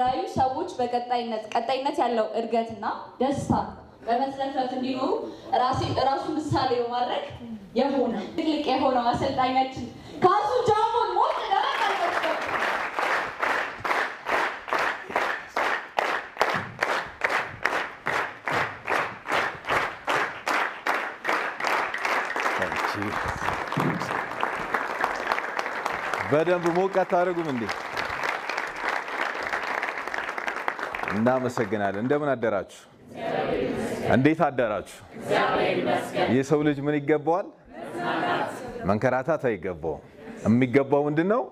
ራዩ ሰዎች ቀጣይነት ያለው እድገትና ደስታ በመዝለፍለፍ እንዲኖሩ ራሱ ምሳሌ በማድረግ የሆነ ትልቅ የሆነው አሰልጣኛችን ካሱ ጃሞን ሞት ደረቀ በደንብ ሞቃት አድርጉም እንዴ እናመሰግናለን እንደምን አደራችሁ እንዴት አደራችሁ የሰው ልጅ ምን ይገባዋል መንከራታት አይገባው የሚገባው ምንድነው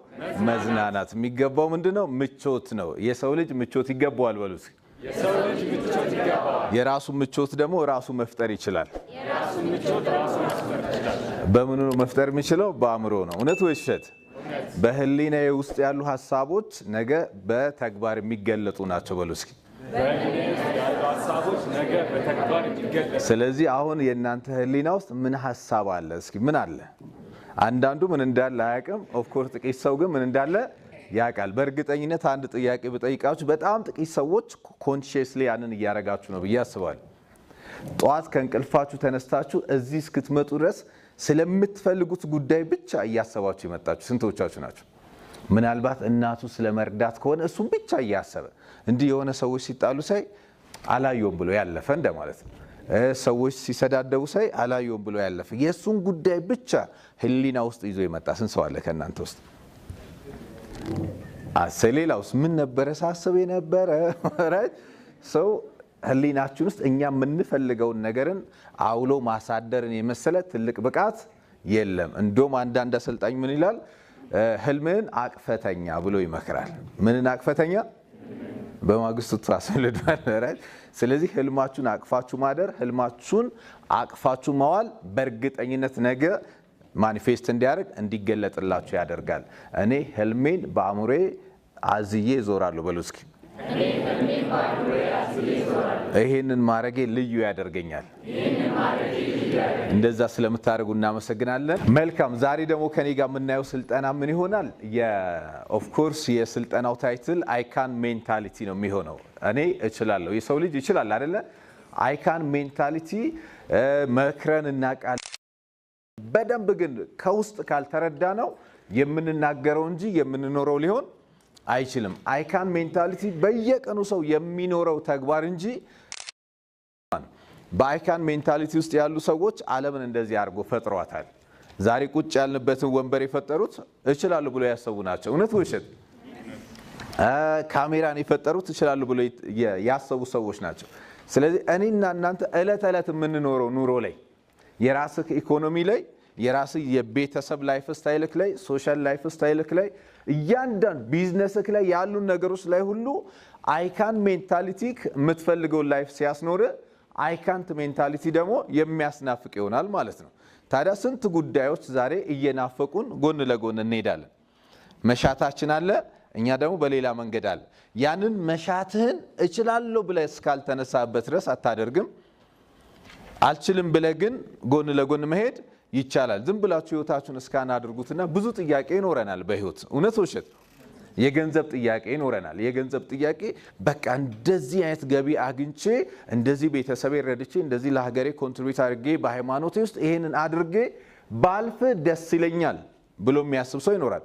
መዝናናት የሚገባው ምንድነው ምቾት ነው የሰው ልጅ ምቾት ይገባዋል በሉት የሰው ልጅ ምቾት ይገባዋል የራሱ ምቾት ደግሞ ራሱ መፍጠር ይችላል የራሱ ምቾት ራሱ መፍጠር ይችላል በምን ነው መፍጠር የሚችለው በአእምሮ ነው እውነት ወይ ውሸት በህሊና ውስጥ ያሉ ሐሳቦች ነገ በተግባር የሚገለጡ ናቸው በሉ እስኪ ስለዚህ አሁን የእናንተ ህሊና ውስጥ ምን ሐሳብ አለ እስኪ ምን አለ አንዳንዱ ምን እንዳለ አያውቅም ኦፍ ኮርስ ጥቂት ሰው ግን ምን እንዳለ ያውቃል በእርግጠኝነት አንድ ጥያቄ ብጠይቃችሁ በጣም ጥቂት ሰዎች ኮንሺየስሊ ያንን እያረጋችሁ ነው ብዬ አስባለሁ ጧት ከእንቅልፋችሁ ተነስታችሁ እዚህ እስክትመጡ ድረስ ስለምትፈልጉት ጉዳይ ብቻ እያሰባችሁ ይመጣችሁ ስንቶቻችሁ ናችሁ ምናልባት እናቱ ስለመርዳት ከሆነ እሱም ብቻ እያሰበ እንዲህ የሆነ ሰዎች ሲጣሉ ሳይ አላየውም ብሎ ያለፈ እንደማለት ነው ሰዎች ሲሰዳደቡ ሳይ አላየውም ብሎ ያለፈ የሱን ጉዳይ ብቻ ህሊና ውስጥ ይዞ ይመጣ ስንት ሰው አለ ከናንተ ውስጥ አሰሌላውስ ምን ነበር ሳስብ የነበረ right ሰው ህሊናችን ውስጥ እኛ የምንፈልገውን ነገርን አውሎ ማሳደርን የመሰለ ትልቅ ብቃት የለም እንደውም አንዳንድ አሰልጣኝ ምን ይላል ህልምን አቅፈተኛ ብሎ ይመክራል ምንን አቅፈተኛ በማግስቱ ታሰልዳል ስለዚህ ህልማችሁን አቅፋችሁ ማደር ህልማችሁን አቅፋችሁ ማዋል በእርግጠኝነት ነገ ማኒፌስት እንዲያደርግ እንዲገለጥላችሁ ያደርጋል እኔ ህልሜን በአእምሮዬ አዝዬ ዞራለሁ በሉ እስኪ ይሄንን ማረጌ ልዩ ያደርገኛል እንደዛ ስለምታደርጉ እናመሰግናለን መልካም ዛሬ ደግሞ ከኔ ጋር የምናየው ስልጠና ምን ይሆናል ኦፍ ኮርስ የስልጠናው ታይትል አይካን ሜንታሊቲ ነው የሚሆነው እኔ እችላለሁ የሰው ልጅ ይችላል አይደለ አይካን ሜንታሊቲ መክረን እናቃል በደንብ ግን ከውስጥ ካልተረዳ ነው የምንናገረው እንጂ የምንኖረው ሊሆን አይችልም አይካን ሜንታሊቲ በየቀኑ ሰው የሚኖረው ተግባር እንጂ በአይካን ሜንታሊቲ ውስጥ ያሉ ሰዎች ዓለምን እንደዚህ አድርጎ ፈጥሯታል ዛሬ ቁጭ ያልንበትን ወንበር የፈጠሩት እችላሉ ብሎ ያሰቡ ናቸው እውነት ወይስ ካሜራን የፈጠሩት እችላሉ ብሎ ያሰቡ ሰዎች ናቸው ስለዚህ እኔና እናንተ እለት የምንኖረው ኑሮ ላይ የራስህ ኢኮኖሚ ላይ የራስህ የቤተሰብ ላይፍ ስታይልክ ላይ ሶሻል ላይፍ ስታይልክ ላይ እያንዳንዱ ቢዝነስክ ላይ ያሉ ነገሮች ላይ ሁሉ አይካን ሜንታሊቲክ የምትፈልገው ላይፍ ሲያስኖር አይካንት ሜንታሊቲ ደግሞ የሚያስናፍቅ ይሆናል ማለት ነው ታዲያ ስንት ጉዳዮች ዛሬ እየናፈቁን ጎን ለጎን እንሄዳለን መሻታችን አለ እኛ ደግሞ በሌላ መንገድ አለ ያንን መሻትህን እችላለሁ ብለህ እስካልተነሳበት ድረስ አታደርግም አልችልም ብለህ ግን ጎን ለጎን መሄድ ይቻላል ዝም ብላችሁ ህይወታችሁን እስካን አድርጉትና ብዙ ጥያቄ ይኖረናል በህይወት እውነት ወሸት የገንዘብ ጥያቄ ይኖረናል የገንዘብ ጥያቄ በቃ እንደዚህ አይነት ገቢ አግኝቼ እንደዚህ ቤተሰቤ ረድቼ እንደዚህ ለሀገሬ ኮንትሪቢዩት አድርጌ በሃይማኖቴ ውስጥ ይሄንን አድርጌ ባልፍ ደስ ይለኛል ብሎ የሚያስብ ሰው ይኖራል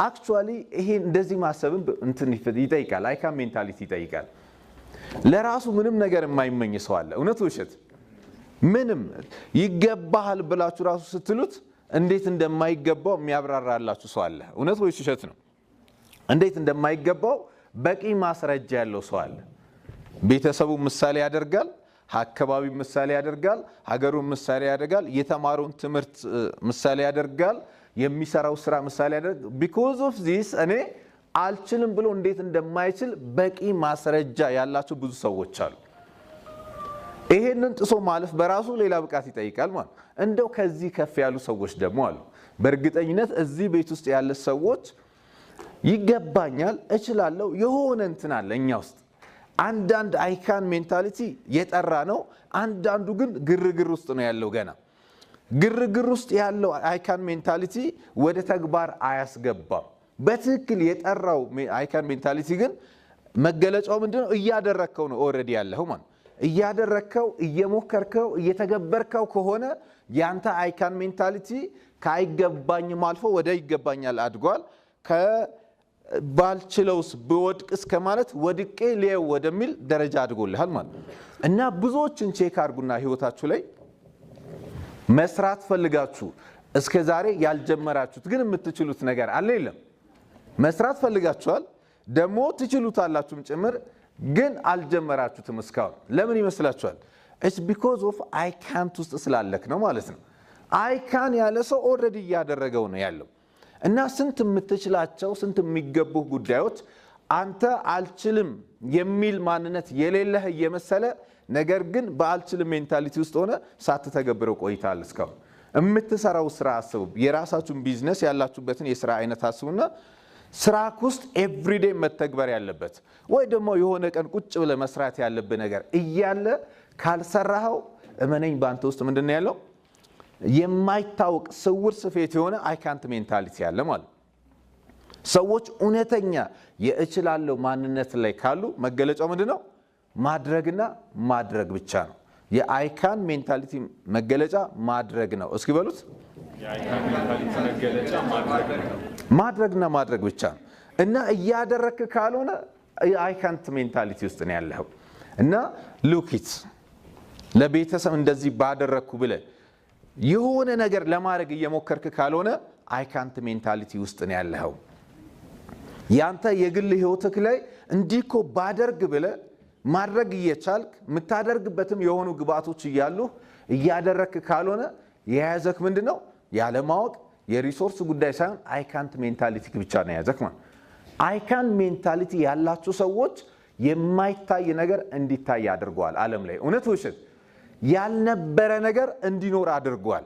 አክቹአሊ ይሄ እንደዚህ ማሰብን እንትን ይጠይቃል አይካን ሜንታሊቲ ይጠይቃል ለራሱ ምንም ነገር የማይመኝ ሰው አለ እውነት ወሸት ምንም ይገባሃል ብላችሁ ራሱ ስትሉት እንዴት እንደማይገባው የሚያብራራላችሁ ሰው አለ እውነት ወይስ ውሸት ነው እንዴት እንደማይገባው በቂ ማስረጃ ያለው ሰው አለ ቤተሰቡ ምሳሌ ያደርጋል አካባቢው ምሳሌ ያደርጋል ሀገሩን ምሳሌ ያደርጋል የተማሩን ትምህርት ምሳሌ ያደርጋል የሚሰራው ስራ ምሳሌ ያደርጋል because of this እኔ አልችልም ብሎ እንዴት እንደማይችል በቂ ማስረጃ ያላቸው ብዙ ሰዎች አሉ ይሄንን ጥሶ ማለፍ በራሱ ሌላ ብቃት ይጠይቃል ማለት እንደው ከዚህ ከፍ ያሉ ሰዎች ደግሞ አሉ በእርግጠኝነት እዚህ ቤት ውስጥ ያለ ሰዎች ይገባኛል እችላለሁ የሆነ እንትን አለ እኛ ውስጥ አንዳንድ አይካን ሜንታሊቲ የጠራ ነው አንዳንዱ ግን ግርግር ውስጥ ነው ያለው ገና ግርግር ውስጥ ያለው አይካን ሜንታሊቲ ወደ ተግባር አያስገባም በትክክል የጠራው አይካን ሜንታሊቲ ግን መገለጫው ምንድነው? እያደረከው ነው ኦሬዲ ያለው ማለት እያደረከው እየሞከርከው እየተገበርከው ከሆነ ያንተ አይካን ሜንታሊቲ ካይገባኝም አልፎ ወደ ይገባኛል አድጓል። ከባልችለውስ ብወድቅስ ከማለት ወድቄ ሊየው ወደሚል ደረጃ አድጎልሃል ማለት እና ብዙዎችን ቼክ አድርጉና ህይወታችሁ ላይ መስራት ፈልጋችሁ እስከ ዛሬ ያልጀመራችሁት ግን የምትችሉት ነገር አለ የለም? መስራት ፈልጋችኋል ደግሞ ትችሉታላችሁም ጭምር ግን አልጀመራችሁትም እስካሁን። ለምን ይመስላችኋል? it's because of I can't ውስጥ ስላለክ ነው ማለት ነው። I can ያለ ሰው ኦሬዲ እያደረገው ነው ያለው እና ስንት የምትችላቸው ስንት የሚገቡ ጉዳዮች አንተ አልችልም የሚል ማንነት የሌለህ እየመሰለ ነገር ግን በአልችልም ሜንታሊቲ ውስጥ ሆነ ሳትተገብረው ቆይታል እስካሁን። የምትሰራው ስራ አስቡ። የራሳችሁን ቢዝነስ ያላችሁበትን የስራ አይነት አስቡና ስራክ ውስጥ ኤቭሪዴይ መተግበር ያለበት ወይ ደግሞ የሆነ ቀን ቁጭ ብለ መስራት ያለበት ነገር እያለ ካልሰራኸው እመነኝ ባንተ ውስጥ ምንድነው ያለው? የማይታወቅ ስውር ስፌት የሆነ አይ ካንት ሜንታሊቲ ያለ ማለት። ሰዎች እውነተኛ የእችላለሁ ማንነት ላይ ካሉ መገለጫው ምንድነው? ማድረግና ማድረግ ብቻ ነው። የአይ ካን ሜንታሊቲ መገለጫ ማድረግ ነው። እስኪ በሉት የአይካን ሜንታሊቲ መገለጫ ማድረግና ማድረግ ብቻ ነው። እና እያደረክ ካልሆነ አይካንት ሜንታሊቲ ውስጥ ነው ያለው። እና ሉኪት ለቤተሰብ እንደዚህ ባደረኩ ብለ የሆነ ነገር ለማድረግ እየሞከርክ ካልሆነ አይካንት ሜንታሊቲ ውስጥ ነው ያለው። ያንተ የግል ህይወትክ ላይ እንዲኮ ባደርግ ብለ ማድረግ እየቻልክ ምታደርግበትም የሆኑ ግባቶች እያሉ እያደረክ ካልሆነ የያዘክ ምንድነው? ያለ ማወቅ የሪሶርስ ጉዳይ ሳይሆን አይካንት ሜንታሊቲ ብቻ ነው ያዘክ ማለት። አይካን ሜንታሊቲ ያላችሁ ሰዎች የማይታይ ነገር እንዲታይ አድርጓል ዓለም ላይ። እውነት ውሸት? ያልነበረ ነገር እንዲኖር አድርጓል።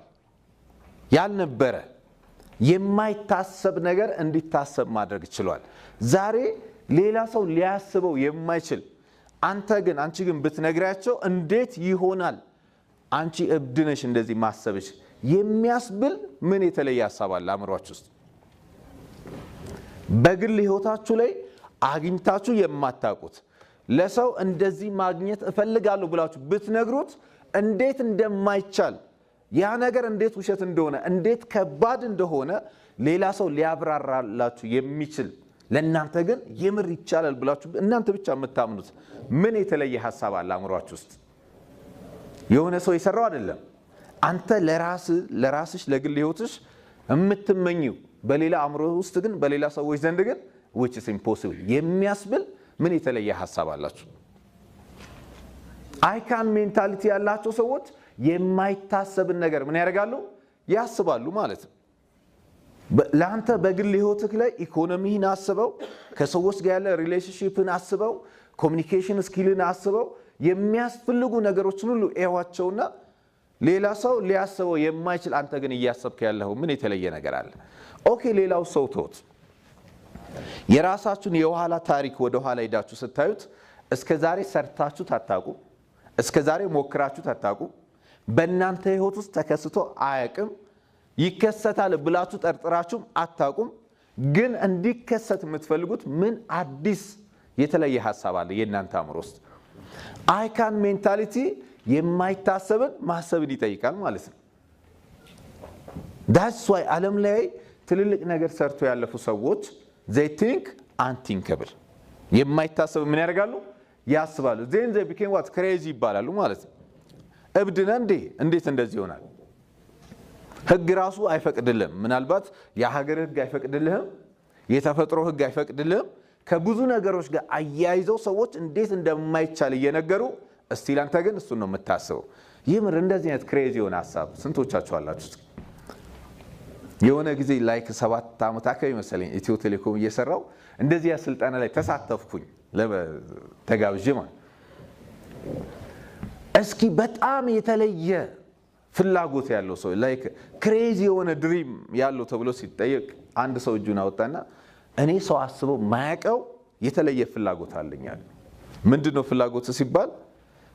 ያልነበረ የማይታሰብ ነገር እንዲታሰብ ማድረግ ይችላል። ዛሬ ሌላ ሰው ሊያስበው የማይችል አንተ ግን አንቺ ግን ብትነግራቸው እንዴት ይሆናል? አንቺ እብድ ነሽ እንደዚህ ማሰብሽ የሚያስብል ምን የተለየ ሐሳብ አለ አእምሮአችሁ ውስጥ? በግል ህይወታችሁ ላይ አግኝታችሁ የማታውቁት ለሰው እንደዚህ ማግኘት እፈልጋለሁ ብላችሁ ብትነግሩት እንዴት እንደማይቻል ያ ነገር እንዴት ውሸት እንደሆነ እንዴት ከባድ እንደሆነ ሌላ ሰው ሊያብራራላችሁ የሚችል ለእናንተ ግን የምር ይቻላል ብላችሁ እናንተ ብቻ የምታምኑት ምን የተለየ ሐሳብ አለ አእምሮአችሁ ውስጥ? የሆነ ሰው የሰራው አይደለም። አንተ ለራስሽ ለግል ህይወትሽ የምትመኙ በሌላ አእምሮ ውስጥ ግን በሌላ ሰዎች ዘንድ ግን which is impossible የሚያስብል ምን የተለየ ሐሳብ አላችሁ? አይካን ሜንታሊቲ ያላቸው ሰዎች የማይታሰብን ነገር ምን ያደርጋሉ? ያስባሉ ማለት ነው። ለአንተ በግል ህይወትክ ላይ ኢኮኖሚን አስበው፣ ከሰዎች ጋር ያለ ሪሌሽንሺፕን አስበው፣ ኮሙኒኬሽን ስኪልን አስበው፣ የሚያስፈልጉ ነገሮችን ሁሉ ኤዋቸውና ሌላ ሰው ሊያስበው የማይችል አንተ ግን እያሰብክ ያለው ምን የተለየ ነገር አለ? ኦኬ ሌላው ሰው ተውት። የራሳችሁን የኋላ ታሪክ ወደ ኋላ ሄዳችሁ ስታዩት እስከዛሬ ሰርታችሁ ታጣቁ፣ እስከዛሬ ሞክራችሁ ታጣቁ፣ በእናንተ ህይወት ውስጥ ተከስቶ አያቅም፣ ይከሰታል ብላችሁ ጠርጥራችሁ አታቁም። ግን እንዲከሰት የምትፈልጉት ምን አዲስ የተለየ ሐሳብ አለ የእናንተ አእምሮ ውስጥ? አይካን ሜንታሊቲ የማይታሰብን ማሰብን ይጠይቃል ማለት ነው። that's why ዓለም ላይ ትልልቅ ነገር ሰርቶ ያለፉ ሰዎች they think unthinkable የማይታሰብ ምን ያደርጋሉ? ያስባሉ። then they became what crazy ይባላሉ ማለት ነው። እብድ ነህ እንዴ? እንዴት እንደዚህ ይሆናል? ህግ ራሱ አይፈቅድልህም። ምናልባት የሀገር ህግ አይፈቅድልህም፣ የተፈጥሮ ህግ አይፈቅድልህም። ከብዙ ነገሮች ጋር አያይዘው ሰዎች እንዴት እንደማይቻል እየነገሩ እስቲል አንተ ግን እሱን ነው የምታስበው። ይህም እንደዚህ አይነት ክሬዚ የሆነ ሐሳብ ስንቶቻችሁ አላችሁ? የሆነ ጊዜ ላይክ 7 ዓመት አካባቢ መሰለኝ ኢትዮ ቴሌኮም እየሰራው እንደዚህ ስልጠና ላይ ተሳተፍኩኝ ተጋብዤ ማለት። እስኪ በጣም የተለየ ፍላጎት ያለው ሰው ላይክ ክሬዚ የሆነ ድሪም ያለው ተብሎ ሲጠየቅ አንድ ሰው እጁን አወጣና እኔ ሰው አስበው ማያቀው የተለየ ፍላጎት አለኛል። ምንድነው ፍላጎት ሲባል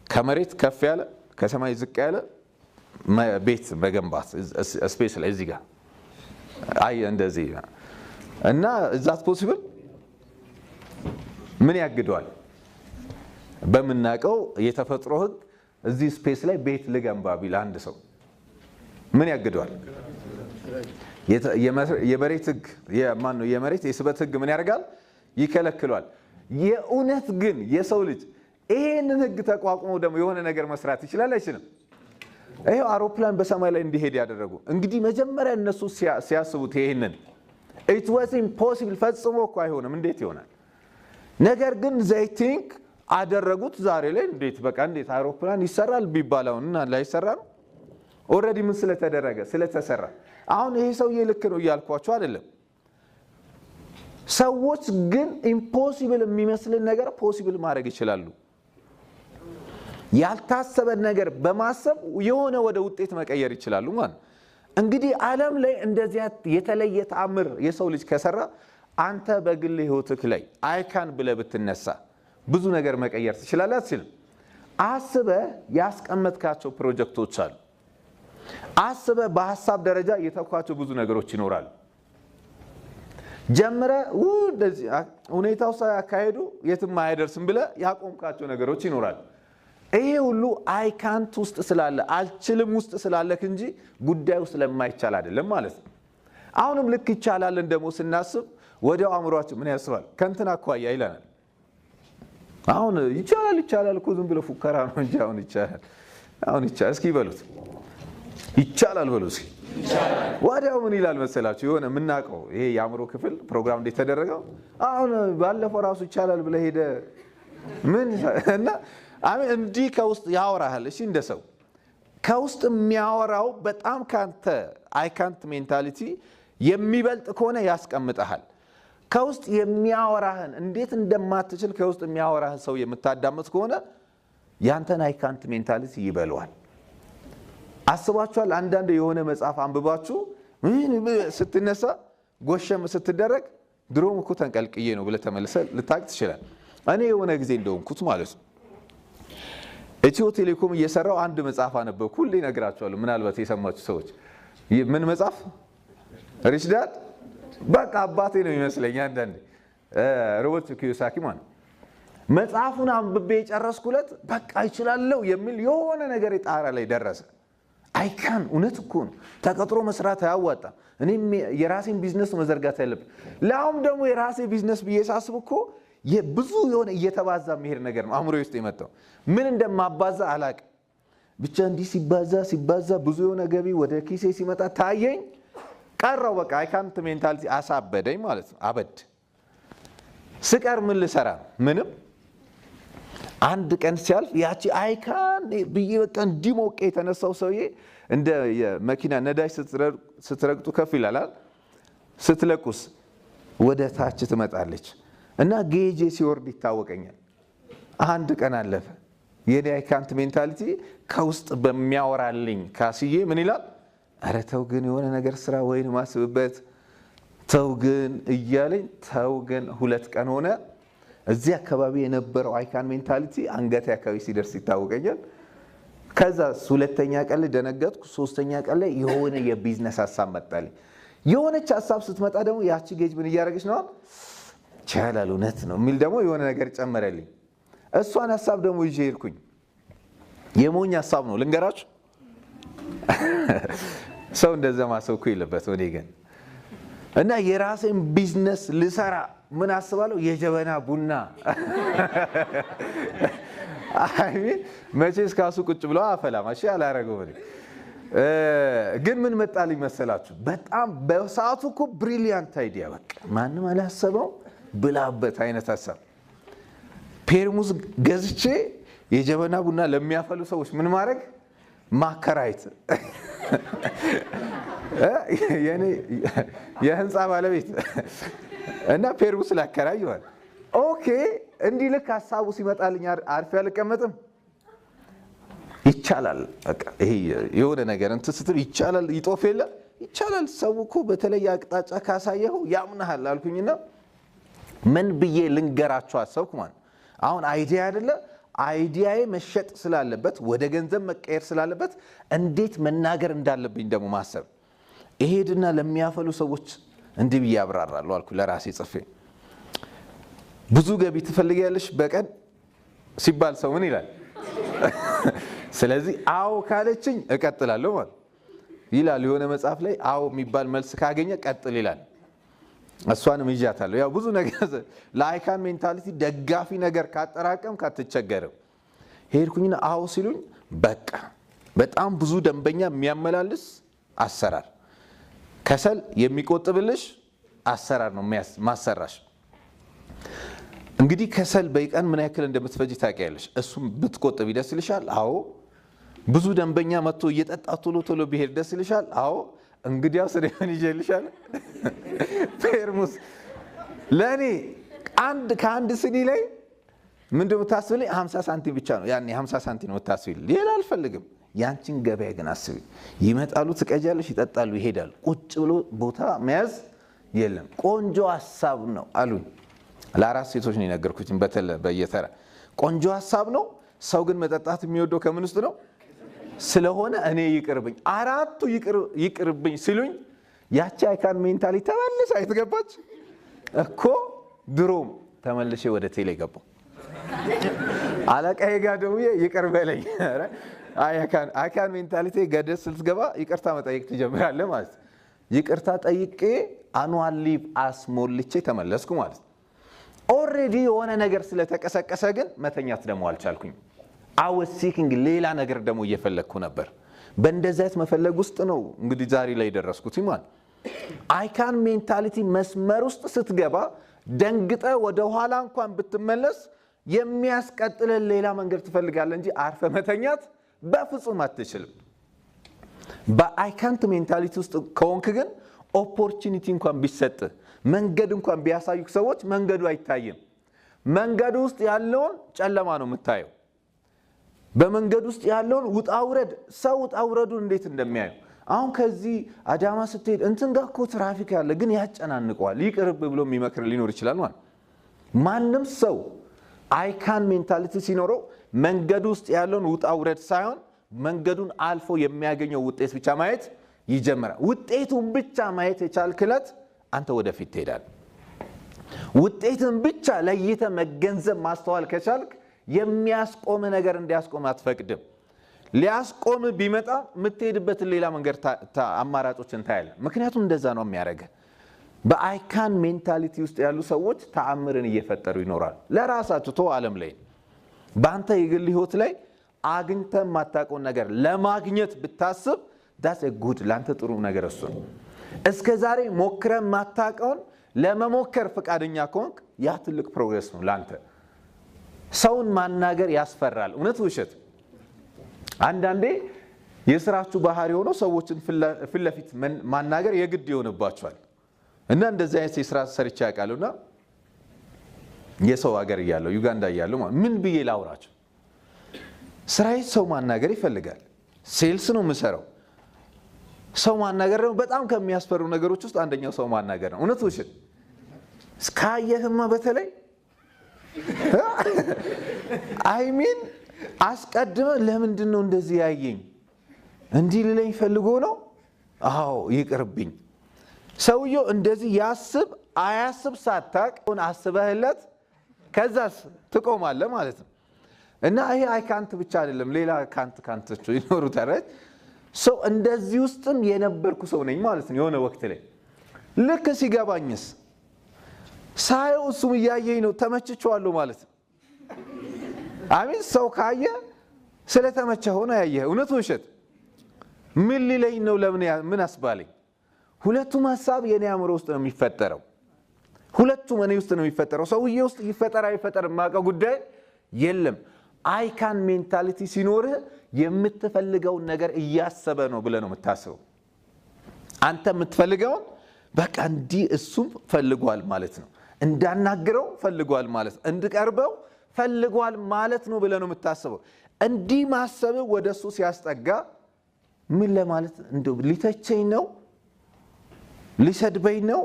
ከመሬት ከፍ ያለ ከሰማይ ዝቅ ያለ ቤት መገንባት ስፔሻሊ እዚህ ጋር አይ እንደዚህ እና is that possible? ምን ያግደዋል? በምናቀው የተፈጥሮ ህግ እዚህ ስፔስ ላይ ቤት ልገንባ ቢል አንድ ሰው ምን ያግደዋል? የመሬት ህግ የመሬት የስበት ህግ ምን ያደርጋል? ይከለክሏል። የእውነት ግን የሰው ልጅ ይሄንን ህግ ተቋቁሞ ደግሞ የሆነ ነገር መስራት ይችላል አይችልም? ይሄው አውሮፕላን በሰማይ ላይ እንዲሄድ ያደረጉ እንግዲህ መጀመሪያ እነሱ ሲያስቡት ይሄንን it was impossible ፈጽሞ እኮ አይሆንም እንዴት ይሆናል? ነገር ግን they think አደረጉት። ዛሬ ላይ እንዴት በቃ እንዴት አውሮፕላን ይሰራል ቢባላውና ላይሰራ ነው። ኦሬዲ ምን ስለተደረገ ስለተሰራ። አሁን ይሄ ሰውዬ ልክ ነው እያልኳቸው አይደለም። ሰዎች ግን ኢምፖሲብል የሚመስልን ነገር ፖሲብል ማድረግ ይችላሉ። ያልታሰበ ነገር በማሰብ የሆነ ወደ ውጤት መቀየር ይችላሉ ማለት። እንግዲህ ዓለም ላይ እንደዚህ የተለየ ተአምር የሰው ልጅ ከሰራ አንተ በግል ህይወትክ ላይ አይካን ብለህ ብትነሳ ብዙ ነገር መቀየር ትችላለህ አትችልም? አስበህ ያስቀመጥካቸው ፕሮጀክቶች አሉ። አስበህ በሐሳብ ደረጃ የተኳቸው ብዙ ነገሮች ይኖራሉ። ጀምረህ እንደዚህ ሁኔታው ሳያካሄዱ የትም አይደርስም ብለህ ያቆምካቸው ነገሮች ይኖራሉ። ይሄ ሁሉ አይካንት ውስጥ ስላለ አልችልም ውስጥ ስላለክ እንጂ ጉዳዩ ስለማይቻል አይደለም ማለት ነው። አሁንም ልክ ይቻላልን ደግሞ ስናስብ ወዲያው አእምሯችን ምን ያስባል? ከእንትና አኳያ ይለናል። አሁን ይቻላል እኮ ዝም ብሎ ፉከራ ነው እንጂ አሁን ይቻላል እስኪ በሉት ይቻላል በሉ እስኪ። ወዲያው ምን ይላል መሰላችሁ? የሆነ የምናውቀው ይሄ የአእምሮ ክፍል ፕሮግራም እንዴት ተደረገው? አሁን ባለፈው ራሱ ይቻላል ብለህ ሄደ ምን እና እንዲህ ከውስጥ ያወራሃል። እሺ እንደ ሰው ከውስጥ የሚያወራው በጣም ካንተ አይካንት ሜንታሊቲ የሚበልጥ ከሆነ ያስቀምጠሃል። ከውስጥ የሚያወራህን እንዴት እንደማትችል ከውስጥ የሚያወራህን ሰው የምታዳምጥ ከሆነ ያንተን አይካንት ሜንታሊቲ ይበለዋል። አስባችኋል? አንዳንድ የሆነ መጽሐፍ አንብባችሁ ስትነሳ ጎሸም ስትደረግ ድሮም እኮ ተንቀልቅዬ ነው ብለህ ተመልሰህ ልታውቅ ትችላለህ። እኔ የሆነ ጊዜ እንደሆንኩት ማለት ነው ኢትዮ ቴሌኮም እየሰራው አንድ መጽሐፍ አነበብኩ። ሁሌ እነግራችኋለሁ፣ ምናልባት የሰማችሁ ሰዎች። ምን መጽሐፍ? ሪች ዳድ በቃ አባቴ ነው ይመስለኝ አንዳንዴ ሮበርት ኪዮሳኪ ማለት። መጽሐፉን አንብቤ የጨረስኩለት በቃ ይችላልው የሚል የሆነ ነገር ጣራ ላይ ደረሰ። አይካን እውነት እኮ ነው። ተቀጥሮ መስራት አያዋጣም። እኔም የራሴን ቢዝነስ መዘርጋት ያለብኝ። ለአሁን ደግሞ የራሴ ቢዝነስ ብዬ ሳስብ እኮ ብዙ የሆነ እየተባዛ መሄድ ነገር ነው አእምሮዬ ውስጥ የመጣው። ምን እንደማባዛ አላቅም። ብቻ እንዲህ ሲባዛ ብዙ የሆነ ገቢ ወደ ኪሴ ሲመጣ ታየኝ፣ ቀረው። በቃ አይካንት ሜንታሊቲ አሳበደኝ ማለት ነው። አበድ ስቀር ምን ልሰራ ምንም። አንድ ቀን ሲያልፍ ያቺ አይካን ብዬ በቃ እንዲሞቀ የተነሳው ሰውዬ እንደ የመኪና ነዳጅ ስትረግጡ ከፍ ይላል፣ ስትለቁስ ወደ ታች ትመጣለች እና ጌጄ ሲወርድ ይታወቀኛል። አንድ ቀን አለፈ። የኔ አይካንት ሜንታሊቲ ከውስጥ በሚያወራልኝ ካስዬ ምን ይላል? ኧረ ተው ግን የሆነ ነገር ስራ ወይን ማስብበት ተው ግን እያለኝ ተው ግን 2 ቀን ሆነ። እዚህ አካባቢ የነበረው አይካን ሜንታሊቲ አንገቴ አካባቢ ሲደርስ ይታወቀኛል። ከዛ 2ኛ ቀን ላይ ደነገጥኩ። 3ኛ ቀን ላይ የሆነ የቢዝነስ ሐሳብ መጣልኝ። የሆነች ሐሳብ ስትመጣ ደግሞ ያቺ ጌጅ ምን እያደረገች ነው? ይቻላል እውነት ነው የሚል ደግሞ የሆነ ነገር ጨመረልኝ። እሷን ሐሳብ ደግሞ ይዤ ሄድኩኝ። የሞኝ ሐሳብ ነው ልንገራችሁ። ሰው እንደዛ ማሰብ እኮ የለበት ወኔ ግን እና የራሴን ቢዝነስ ልሰራ ምን አስባለሁ? የጀበና ቡና አይ መቼስ ካሱ ቁጭ ብሎ አፈላም። እሺ አላረገው ግን ምን መጣልኝ መሰላችሁ? በጣም በሰዓቱ እኮ ብሪሊያንት አይዲያ፣ በቃ ማንም አላሰበው ብላበት አይነት ሐሳብ። ፔርሙዝ ገዝቼ የጀበና ቡና ለሚያፈሉ ሰዎች ምን ማድረግ? ማከራየት። የኔ የህንፃ ባለቤት እና ፔርሙዝ ላከራይ ይሆናል። ኦኬ እንዲህ ልክ ሐሳቡ ሲመጣልኝ አርፌ አልቀመጥም። ይቻላል በቃ ይሄ የሆነ ነገር እንትን ስትል ይቻላል ይጦፍ የለ ይቻላል። ሰው እኮ በተለየ አቅጣጫ ካሳየው ያምናል አልኩኝና ምን ብዬ ልንገራችሁ አሰብኩ ማለት አሁን አይዲያ አይደለ አይዲያዬ መሸጥ ስላለበት ወደ ገንዘብ መቀየር ስላለበት እንዴት መናገር እንዳለብኝ ደግሞ ማሰብ። እሄድና ለሚያፈሉ ሰዎች እንዲህ ብዬ አብራራለሁ አልኩ ለራሴ ጽፌ። ብዙ ገቢ ትፈልጊያለሽ በቀን ሲባል ሰው ምን ይላል? ስለዚህ አዎ ካለችኝ እቀጥላለሁ ማለት ይላል። የሆነ መጽሐፍ ላይ አዎ የሚባል መልስ ካገኘ ቀጥል ይላል። እሷንም ይጃታለሁ። ያው ብዙ ነገር ለአይካን ሜንታሊቲ ደጋፊ ነገር ካጠራቀም ካትቸገረው ሄድኩኝና አዎ ሲሉኝ በቃ በጣም ብዙ ደንበኛ የሚያመላልስ አሰራር፣ ከሰል የሚቆጥብልሽ አሰራር ነው ማሰራሽ። እንግዲህ ከሰል በቀን ምን ያክል እንደምትፈጂ ታውቂያለሽ? እሱም ብትቆጥብ ደስ ይልሻል? አዎ። ብዙ ደንበኛ መጥቶ እየጠጣ ቶሎ ቶሎ ቢሄድ ደስ ይልሻል? አዎ። እንግዲያው ስለምን ይጀልሻል? ፌርሙስ ለኔ ከአንድ ስኒ ላይ ምንድነው የምታስብልኝ? 50 ሳንቲም ብቻ ነው። ያኔ 50 ሳንቲም ነው የምታስብልኝ፣ ሌላ አልፈልግም። ያንቺን ገበያ ግን አስቢ። ይመጣሉ፣ ትቀጃለሽ፣ ይጠጣሉ፣ ይሄዳሉ። ቁጭ ብሎ ቦታ መያዝ የለም። ቆንጆ ሐሳብ ነው አሉኝ። ለአራት ሴቶች ነው የነገርኩት በየተራ። ቆንጆ ሐሳብ ነው። ሰው ግን መጠጣት የሚወደው ከምን ውስጥ ነው? ስለሆነ እኔ ይቅርብኝ፣ አራቱ ይቅርብኝ ሲሉኝ ያቺ አይካን ሜንታሊቲ ተመልሳ አይተገባች እኮ። ድሮም ተመልሼ ወደ ቴሌ ገባሁ። አለቃዬ ጋር ደውዬ ይቅር በለኝ። አይካን ሜንታሊቲ ገደስ ስትገባ ይቅርታ መጠየቅ ትጀምራለህ ማለት። ይቅርታ ጠይቄ አኑዋል ሊቭ አስሞልቼ ተመለስኩ ማለት። ኦሬዲ የሆነ ነገር ስለተቀሰቀሰ ግን መተኛት ደግሞ አልቻልኩኝ። አይ ዋዝ ሲኪንግ ሌላ ነገር ደግሞ እየፈለግኩ ነበር። በእንደዚህ አይነት መፈለግ ውስጥ ነው እንግዲህ ዛሬ ላይ ደረስኩት ማለት። አይካን ሜንታሊቲ መስመር ውስጥ ስትገባ ደንግጠ ወደ ኋላ እንኳን ብትመለስ የሚያስቀጥልን ሌላ መንገድ ትፈልጋለህ እንጂ አርፈ መተኛት በፍጹም አትችልም። በአይካንት ሜንታሊቲ ውስጥ ከሆንክ ግን ኦፖርቹኒቲ እንኳን ቢሰጥ መንገድ እንኳን ቢያሳዩክ ሰዎች መንገዱ አይታይም። መንገዱ ውስጥ ያለውን ጨለማ ነው የምታየው። በመንገድ ውስጥ ያለውን ውጣውረድ ሰው ውጣውረዱን እንዴት እንደሚያየው አሁን ከዚህ አዳማ ስትሄድ እንትን ጋር እኮ ትራፊክ ያለ ግን ያጨናንቀዋል ይቅርብ ብሎ የሚመክር ሊኖር ይችላል ማለት። ማንም ሰው አይካን ሜንታሊቲ ሲኖረው መንገዱ ውስጥ ያለውን ውጣውረድ ሳይሆን መንገዱን አልፎ የሚያገኘው ውጤት ብቻ ማየት ይጀምራል። ውጤቱን ብቻ ማየት የቻልክለት አንተ ወደፊት ትሄዳለህ። ውጤትን ብቻ ለይተ መገንዘብ ማስተዋል ከቻልክ የሚያስቆም ነገር እንዲያስቆም አትፈቅድም። ሊያስቆም ቢመጣ የምትሄድበትን ሌላ መንገድ አማራጮችን ታያለህ። ምክንያቱም እንደዛ ነው የሚያደርገህ። በአይካን ሜንታሊቲ ውስጥ ያሉ ሰዎች ተአምርን እየፈጠሩ ይኖራሉ። ለራሳቸው ተው ዓለም ላይ በአንተ የግል ህይወት ላይ አግኝተ የማታውቀውን ነገር ለማግኘት ብታስብ ዳስ ጉድ ለአንተ ጥሩ ነገር እሱ ነው። እስከ ዛሬ ሞክረ የማታውቀውን ለመሞከር ፈቃደኛ ከሆንክ ያ ትልቅ ፕሮግሬስ ነው ለአንተ። ሰውን ማናገር ያስፈራል። እውነት ውሸት? አንዳንዴ የስራችሁ ባህሪ ሆኖ ሰዎችን ፊት ለፊት ማናገር የግድ ይሆንባቸዋል። እና እንደዚህ አይነት የስራ ሰርቻ ያውቃሉና የሰው ሀገር እያለሁ ዩጋንዳ እያለሁ ምን ብዬ ላውራቸው? ስራዬ ሰው ማናገር ይፈልጋል። ሴልስ ነው የምሰራው። ሰው ማናገር ነው በጣም ከሚያስፈሩ ነገሮች ውስጥ አንደኛው ሰው ማናገር ነው። እውነት ውሸት? እስካየህማ በተለይ አይሚን አስቀድመ ለምንድን ነው እንደዚህ ያየኝ እንዲህ ልለኝ ፈልጎ ነው? አዎ ይቅርብኝ። ሰውየው እንደዚህ ያስብ አያስብ ሳታቅ አስበህለት ከዛስ ትቆማለህ ማለት ነው። እና ይሄ አይካንት ብቻ አይደለም ሌላ ካንቶች ይኖሩታል። ሰው እንደዚህ ውስጥም የነበርኩ ሰው ነኝ ማለት ነው። የሆነ ወቅት ላይ ልክ ሲገባኝስ ሳየው እሱም እያየኝ ነው ተመችቼዋለሁ ማለት ነው። አሚን ሰው ካየ ስለተመቸ ሆነ ያየ። እውነት ውሸት? ምን ሊለኝ ነው? ምን አስባለኝ? ሁለቱም ሐሳብ የኔ አእምሮ ውስጥ ነው የሚፈጠረው። ሁለቱም እኔ ውስጥ ነው የሚፈጠረው። ሰውዬ ውስጥ ይፈጠር አይፈጠር የማውቀው ጉዳይ የለም። አይካን ሜንታሊቲ ሲኖርህ የምትፈልገውን ነገር እያሰበ ነው ብለህ ነው የምታስበው። አንተ የምትፈልገውን በቃ እንዲህ እሱም ፈልጓል ማለት ነው። እንዳናግረው ፈልጓል ማለት ነው። እንድቀርበው ፈልጓል ማለት ነው ብለህ ነው የምታስበው። እንዲህ ማሰብ ወደሱ ሲያስጠጋ ምን ለማለት እንደው ሊተቸኝ ነው፣ ሊሰድበኝ ነው፣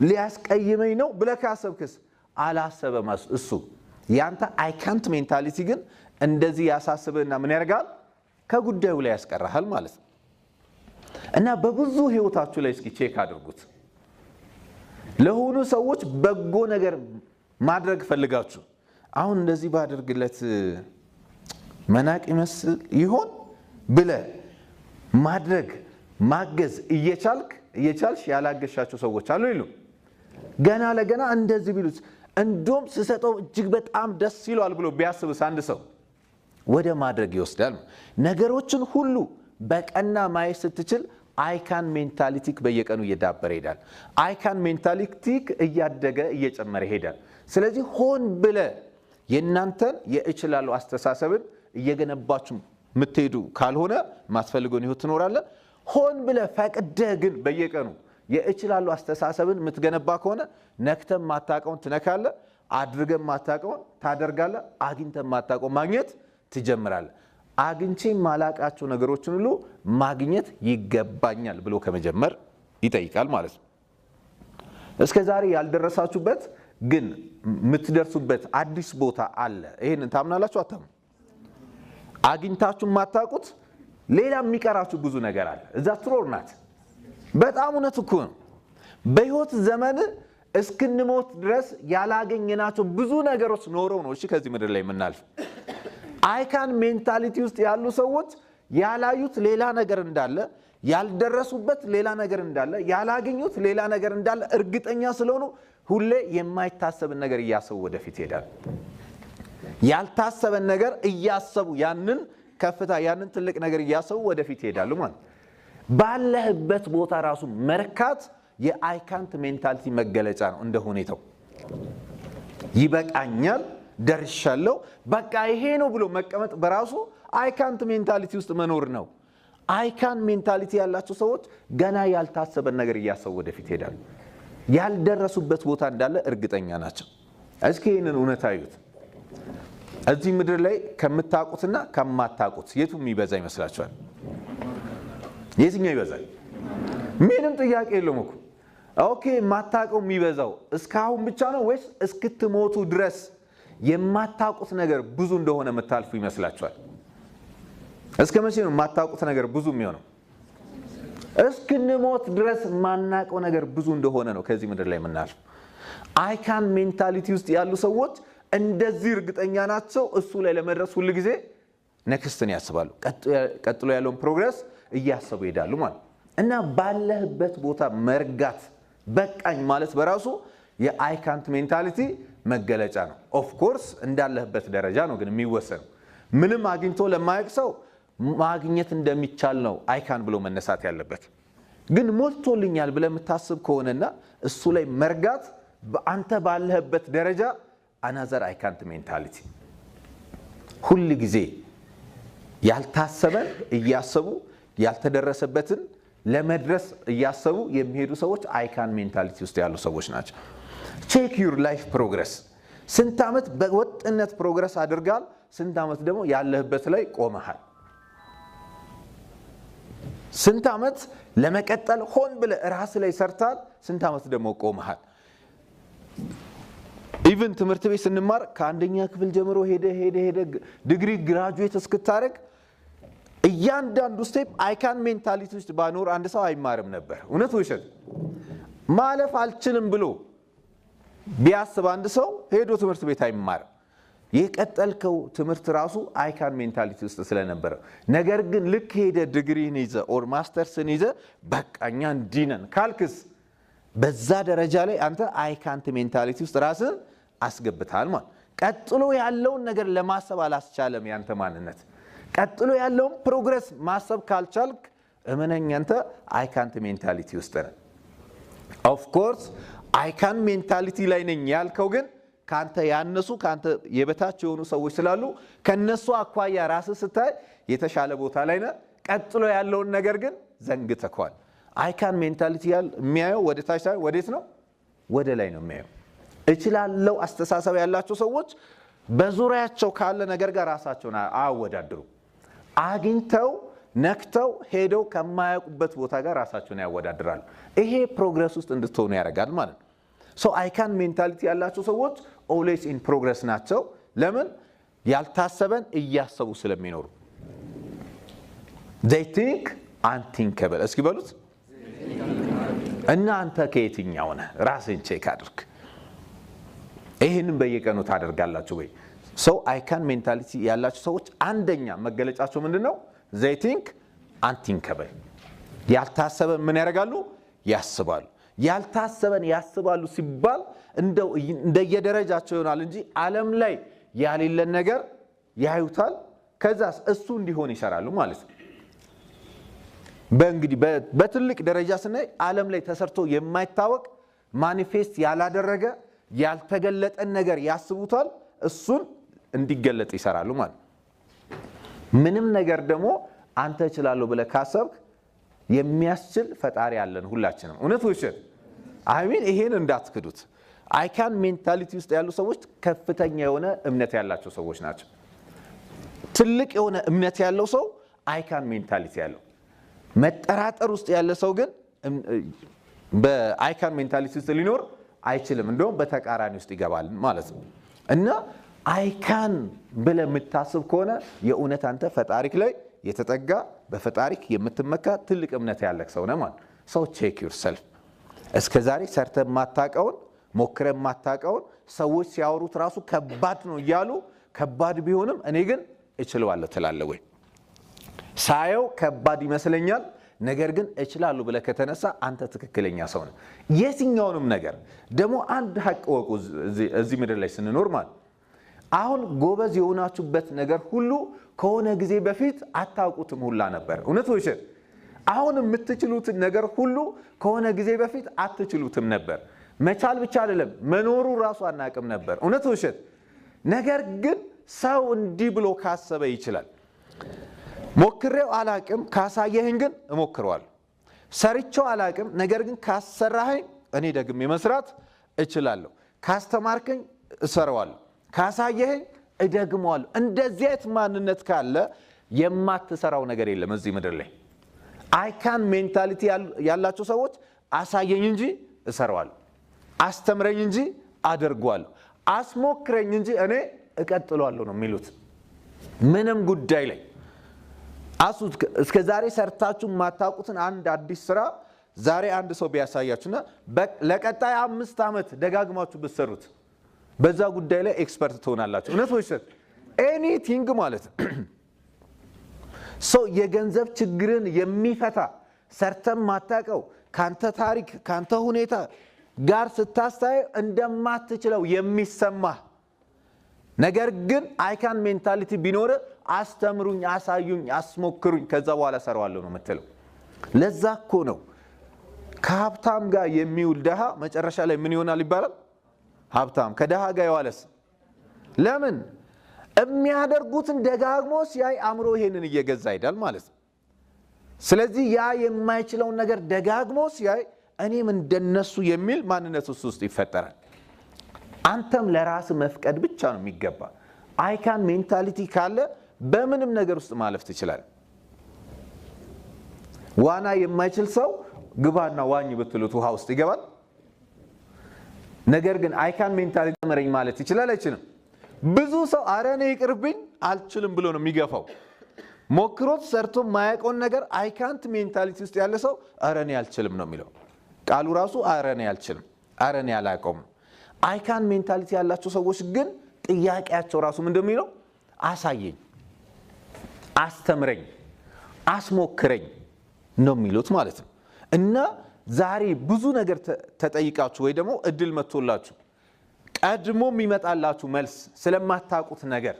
ሊያስቀይመኝ ነው ብለህ ካሰብክስ አላሰበም እሱ። ያንተ አይካንት ሜንታሊቲ ግን እንደዚህ ያሳስብህና ምን ያደርጋል? ከጉዳዩ ላይ ያስቀራሃል ማለት ነው። እና በብዙ ህይወታችሁ ላይ እስኪ ቼክ አድርጉት። ለሆኑ ሰዎች በጎ ነገር ማድረግ ፈልጋችሁ አሁን እንደዚህ ባደርግለት መናቅ ይመስል ይሆን ብለ ማድረግ ማገዝ እየቻልሽ ያላገሻቸው ሰዎች አሉ ይሉ ገና ለገና እንደዚህ ቢሉት እንደም ስሰጠው እጅግ በጣም ደስ ይላል ብሎ ቢያስብስ አንድ ሰው ወደ ማድረግ ይወስዳል ነገሮችን ሁሉ በቀና ማየት ስትችል አይካን ሜንታሊቲክ በየቀኑ እየዳበረ ይሄዳል አይካን ሜንታሊቲክ እያደገ እየጨመረ ይሄዳል ስለዚህ ሆን ብለ የናንተን የእችላለሁ አስተሳሰብን እየገነባችሁ ምትሄዱ ካልሆነ ማስፈልገውን ይሁት ትኖራለ ሆን ብለ ፈቅደ ግን በየቀኑ የእችላለሁ አስተሳሰብን ምትገነባ ከሆነ ነክተም ማታቀውን ትነካለ አድርገም ማታቀውን ታደርጋለ አግኝተም ማታቀውን ማግኘት ትጀምራለ አግኝቼ ማላቃቸው ነገሮችን ሁሉ ማግኘት ይገባኛል ብሎ ከመጀመር ይጠይቃል ማለት ነው እስከዛሬ ያልደረሳችሁበት ግን ምትደርሱበት አዲስ ቦታ አለ ይሄንን ታምናላችሁ አታምኑ አግኝታችሁ ማታቁት ሌላ የሚቀራችሁ ብዙ ነገር አለ እዛ ትሮርናት በጣም እውነት እኮ ነው በህይወት ዘመን እስክንሞት ድረስ ያላገኘናቸው ብዙ ነገሮች ኖረው ነው እሺ ከዚህ ምድር ላይ የምናልፍ አይካን ሜንታሊቲ ውስጥ ያሉ ሰዎች ያላዩት ሌላ ነገር እንዳለ ያልደረሱበት ሌላ ነገር እንዳለ ያላገኙት ሌላ ነገር እንዳለ እርግጠኛ ስለሆኑ ሁሌ የማይታሰብ ነገር ያሰው ወደፊት ይሄዳል ያልታሰበ ነገር ያሰቡ ያንን ከፍታ ያንን ትልቅ ነገር ያሰው ወደፊት ይሄዳሉ ማለት ባለህበት ቦታ ራሱ መርካት የአይካንት ሜንታሊቲ መገለጫ ነው እንደ ሁኔታው ይበቃኛል ደርሻለሁ በቃ ይሄ ነው ብሎ መቀመጥ በራሱ አይካንት ሜንታሊቲ ውስጥ መኖር ነው አይካን ሜንታሊቲ ያላቸው ሰዎች ገና ያልታሰበ ነገር ያሰው ወደፊት ይሄዳሉ ያልደረሱበት ቦታ እንዳለ እርግጠኛ ናቸው እስኪ ይሄንን እውነት አዩት እዚህ ምድር ላይ ከምታቁትና ከማታቁት የቱ የሚበዛ ይመስላችኋል የትኛው ይበዛል ምንም ጥያቄ የለውም እኮ ኦኬ ማታቀው የሚበዛው እስካሁን ብቻ ነው ወይስ እስክትሞቱ ድረስ የማታቁት ነገር ብዙ እንደሆነ መታልፉ ይመስላችኋል እስከ መቼ ነው ማታቁት ነገር ብዙ የሚሆነው እስክንሞት ድረስ ማናቀው ነገር ብዙ እንደሆነ ነው ከዚህ ምድር ላይ የምናልፍ አይካን ሜንታሊቲ ውስጥ ያሉ ሰዎች እንደዚህ እርግጠኛ ናቸው እሱ ላይ ለመድረስ ሁሉ ጊዜ ነክስትን ያስባሉ ቀጥሎ ያለውን ፕሮግረስ እያሰቡ ይሄዳሉ ማለት እና ባለህበት ቦታ መርጋት በቃኝ ማለት በራሱ የአይካንት ሜንታሊቲ መገለጫ ነው ኦፍ ኮርስ እንዳለህበት ደረጃ ነው ግን የሚወሰነው ምንም አግኝቶ ለማያቅ ሰው ማግኘት እንደሚቻል ነው አይካን ብሎ መነሳት ያለበት ግን ሞልቶልኛል ብለ የምታስብ ከሆነና እሱ ላይ መርጋት በአንተ ባለህበት ደረጃ አናዘር አይካንት ሜንታሊቲ ሁሉ ጊዜ ያልታሰበን እያሰቡ ያልተደረሰበትን ለመድረስ እያሰቡ የሚሄዱ ሰዎች አይካን ሜንታሊቲ ውስጥ ያሉ ሰዎች ናቸው ቼክ ዩር ላይፍ ፕሮግረስ ስንት አመት በወጥነት ፕሮግረስ አድርጋል ስንት አመት ደግሞ ያለህበት ላይ ቆመሃል ስንት አመት ለመቀጠል ሆን ብለ ራስ ላይ ሰርታል ስንት አመት ደግሞ ቆመሃል ኢቭን ትምህርት ቤት ስንማር ከአንደኛ ክፍል ጀምሮ ሄደ ዲግሪ ግራጁዌት እስክታረግ እያንዳንዱ ስቴፕ አይካን ሜንታሊቲ ውስጥ ባኖር አንድ ሰው አይማርም ነበር እውነት ወይስ ማለፍ አልችልም ብሎ ቢያስብ አንድ ሰው ሄዶ ትምህርት ቤት አይማርም የቀጠልከው ትምህርት ራሱ አይካን ሜንታሊቲ ውስጥ ስለነበረ ነገር ግን ልክ ሄደ ዲግሪን ይዘ ኦር ማስተርስን ይዘ በቃኛ እንዲነን ካልክስ በዛ ደረጃ ላይ አንተ አይካንት ሜንታሊቲ ውስጥ ራስን አስገብታል ማለት ቀጥሎ ያለውን ነገር ለማሰብ አላስቻለም ያንተ ማንነት ቀጥሎ ያለውን ፕሮግረስ ማሰብ ካልቻልክ እመነኝ አንተ አይካንት ሜንታሊቲ ውስጥ ነህ ኦፍ ኮርስ አይካን ሜንታሊቲ ላይ ነኝ ያልከው ግን ካንተ ያነሱ ካንተ የበታች የሆኑ ሰዎች ስላሉ ከነሱ አኳያ ራስ ስታይ የተሻለ ቦታ ላይ ነህ ቀጥሎ ያለውን ነገር ግን ዘንግተኳል አይካን ሜንታሊቲ የሚያየው ወደ ታች ሳይሆን ወዴት ነው ወደ ላይ ነው የሚያየው እችላለው አስተሳሰብ ያላቸው ሰዎች በዙሪያቸው ካለ ነገር ጋር ራሳቸውን አወዳድሩ አግኝተው ነክተው ሄደው ከማያውቁበት ቦታ ጋር ራሳቸውን ያወዳድራሉ ይሄ ፕሮግረስ ውስጥ እንድትሆኑ ያደርጋል ማለት ነው ሶ አይካን ሜንታሊቲ ያላቸው ሰዎች always in progress ናቸው ለምን ያልታሰበን እያሰቡ ስለሚኖሩ they think unthinkable እስኪ በሉት እና አንተ ከየትኛው ነህ ራስን ቼክ አድርግ ይሄንን በየቀኑ ታደርጋላችሁ ወይ? ሰው አይካን ሜንታሊቲ ያላችሁ ሰዎች አንደኛ መገለጫቸው ምንድነው? they think unthinkable ያልታሰበን ምን ያደርጋሉ? ያስባሉ። ያልታሰበን ያስባሉ ሲባል እንደየደረጃቸው ይሆናል እንጂ ዓለም ላይ ያሌለን ነገር ያዩታል። ከዛስ እሱ እንዲሆን ይሰራሉ ማለት ነው። በእንግዲህ በትልቅ ደረጃ ስናይ ዓለም ላይ ተሰርቶ የማይታወቅ ማኒፌስት ያላደረገ ያልተገለጠን ነገር ያስቡታል፣ እሱን እንዲገለጥ ይሰራሉ ማለት ነው። ምንም ነገር ደግሞ አንተ እችላለሁ ብለህ ካሰብክ የሚያስችል ፈጣሪ ያለን ሁላችንም። እውነት ውሸት አይሚን ይሄን እንዳትክዱት። አይካን ሜንታሊቲ ውስጥ ያሉ ሰዎች ከፍተኛ የሆነ እምነት ያላቸው ሰዎች ናቸው። ትልቅ የሆነ እምነት ያለው ሰው አይካን ሜንታሊቲ ያለው። መጠራጠር ውስጥ ያለ ሰው ግን በአይካን ሜንታሊቲ ውስጥ ሊኖር አይችልም። እንደውም በተቃራኒ ውስጥ ይገባል ማለት ነው። እና አይካን ብለህ የምታስብ ከሆነ የእውነት አንተ ፈጣሪክ ላይ የተጠጋ በፈጣሪክ የምትመካ ትልቅ እምነት ያለክ ሰው ነህ ማለት። ሰው ቼክ ዩርሰልፍ። እስከዛሬ ሰርተህ የማታውቀውን ሞክረህ የማታውቀውን ሰዎች ሲያወሩት ራሱ ከባድ ነው እያሉ ከባድ ቢሆንም እኔ ግን እችላለሁ ትላለህ ወይ? ሳየው ከባድ ይመስለኛል ነገር ግን እችላለሁ ብለህ ከተነሳ አንተ ትክክለኛ ሰው ነህ። የትኛውንም ነገር ደግሞ አንድ ሀቅ ወቁ እዚህ ምድር ላይ ስንኖር ማለት አሁን ጎበዝ የሆናችሁበት ነገር ሁሉ ከሆነ ጊዜ በፊት አታውቁትም ሁላ ነበር። እውነት ወይ? አሁን የምትችሉትን ነገር ሁሉ ከሆነ ጊዜ በፊት አትችሉትም ነበር። መቻል ብቻ አይደለም መኖሩ ራሱ አናቅም ነበር። እውነት ወይ? ነገር ግን ሰው እንዲህ ብሎ ካሰበ ይችላል። ሞክሬው አላቅም ካሳየህን ግን እሞክረዋለሁ። ሰርቼው አላቅም ነገር ግን ካሰራኸኝ እኔ ደግሜ መስራት እችላለሁ። ካስተማርከኝ እሰራዋለሁ። ካሳየኸኝ እደግመዋለሁ። እንደዚህ አይነት ማንነት ካለ የማትሰራው ነገር የለም እዚህ ምድር ላይ። አይካን ሜንታሊቲ ያላቸው ሰዎች አሳየኝ እንጂ እሰራዋለሁ፣ አስተምረኝ እንጂ አደርገዋለሁ፣ አስሞክረኝ እንጂ እኔ እቀጥለዋለሁ ነው የሚሉት ምንም ጉዳይ ላይ። እስከ ዛሬ ሰርታችሁ ማታውቁትን አንድ አዲስ ስራ ዛሬ አንድ ሰው ቢያሳያችሁና ለቀጣይ 5 ዓመት ደጋግማችሁ ብትሰሩት በዛ ጉዳይ ላይ ኤክስፐርት ትሆናላችሁ። እውነት ወይስ? ኤኒቲንግ ማለት ሰው የገንዘብ ችግርን የሚፈታ ሰርተም ማታውቀው ካንተ ታሪክ ካንተ ሁኔታ ጋር ስታስተያየው እንደማትችለው የሚሰማ ነገር ግን አይካን ሜንታሊቲ ቢኖር አስተምሩኝ፣ አሳዩኝ፣ አስሞክሩኝ ከዛ በኋላ ሰራዋለሁ ነው የምትለው። ለዛ እኮ ነው ከሀብታም ጋር የሚውል ደሃ መጨረሻ ላይ ምን ይሆናል ይባላል? ሀብታም ከደሃ ጋር ይዋለስ። ለምን? የሚያደርጉትን ደጋግሞ ሲያይ አእምሮ ይሄንን እየገዛ ይሄዳል ማለት ነው። ስለዚህ ያ የማይችለውን ነገር ደጋግሞ ሲያይ እኔም እንደነሱ የሚል ማንነት ውስጥ ይፈጠራል። አንተም ለራስ መፍቀድ ብቻ ነው የሚገባ። አይካን ሜንታሊቲ ካለ በምንም ነገር ውስጥ ማለፍ ትችላለህ። ዋና የማይችል ሰው ግባና ዋኝ ብትሉት ውሃ ውስጥ ይገባል። ነገር ግን አይካን ሜንታሊቲ ተመረኝ ማለት ይችላል አይችልም? ብዙ ሰው አረኔ ይቅርብኝ አልችልም ብሎ ነው የሚገፋው። ሞክሮት ሰርቶ ማያውቀውን ነገር አይካንት ሜንታሊቲ ውስጥ ያለ ሰው አረኔ አልችልም ነው የሚለው። ቃሉ ራሱ አረኔ አልችልም፣ አረኔ አላውቀውም። አይካን ሜንታሊቲ ያላቸው ሰዎች ግን ጥያቄያቸው ራሱ ምንድነው የሚለው? አሳየኝ፣ አስተምረኝ፣ አስሞክረኝ ነው የሚሉት ማለት ነው። እና ዛሬ ብዙ ነገር ተጠይቃችሁ ወይ ደግሞ እድል መጥቶላችሁ ቀድሞ የሚመጣላችሁ መልስ ስለማታውቁት ነገር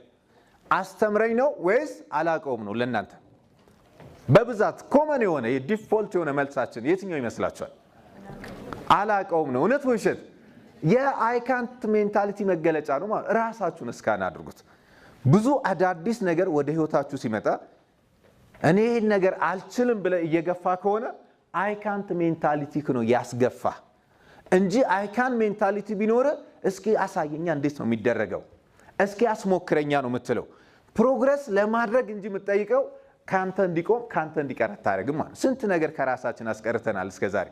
አስተምረኝ ነው ወይስ አላውቀውም ነው? ለእናንተ በብዛት ኮመን የሆነ የዲፎልት የሆነ መልሳችን የትኛው ይመስላችኋል? አላውቀውም ነው። እውነት ወይ ውሸት? የአይካንት ሜንታሊቲ መገለጫ ነው ማለት። ራሳችሁን እስካን አድርጉት። ብዙ አዳዲስ ነገር ወደ ህይወታችሁ ሲመጣ እኔ ይሄን ነገር አልችልም ብለህ እየገፋ ከሆነ አይካንት ሜንታሊቲ ነው ያስገፋ እንጂ አይካን ሜንታሊቲ ቢኖር እስኪ አሳየኛ እንዴት ነው የሚደረገው፣ እስኪ አስሞክረኛ ነው የምትለው። ፕሮግረስ ለማድረግ እንጂ የምትጠይቀው ካንተ እንዲቆም ካንተ እንዲቀር አታደርግም ማለት። ስንት ነገር ከራሳችን አስቀርተናል እስከዛሬ።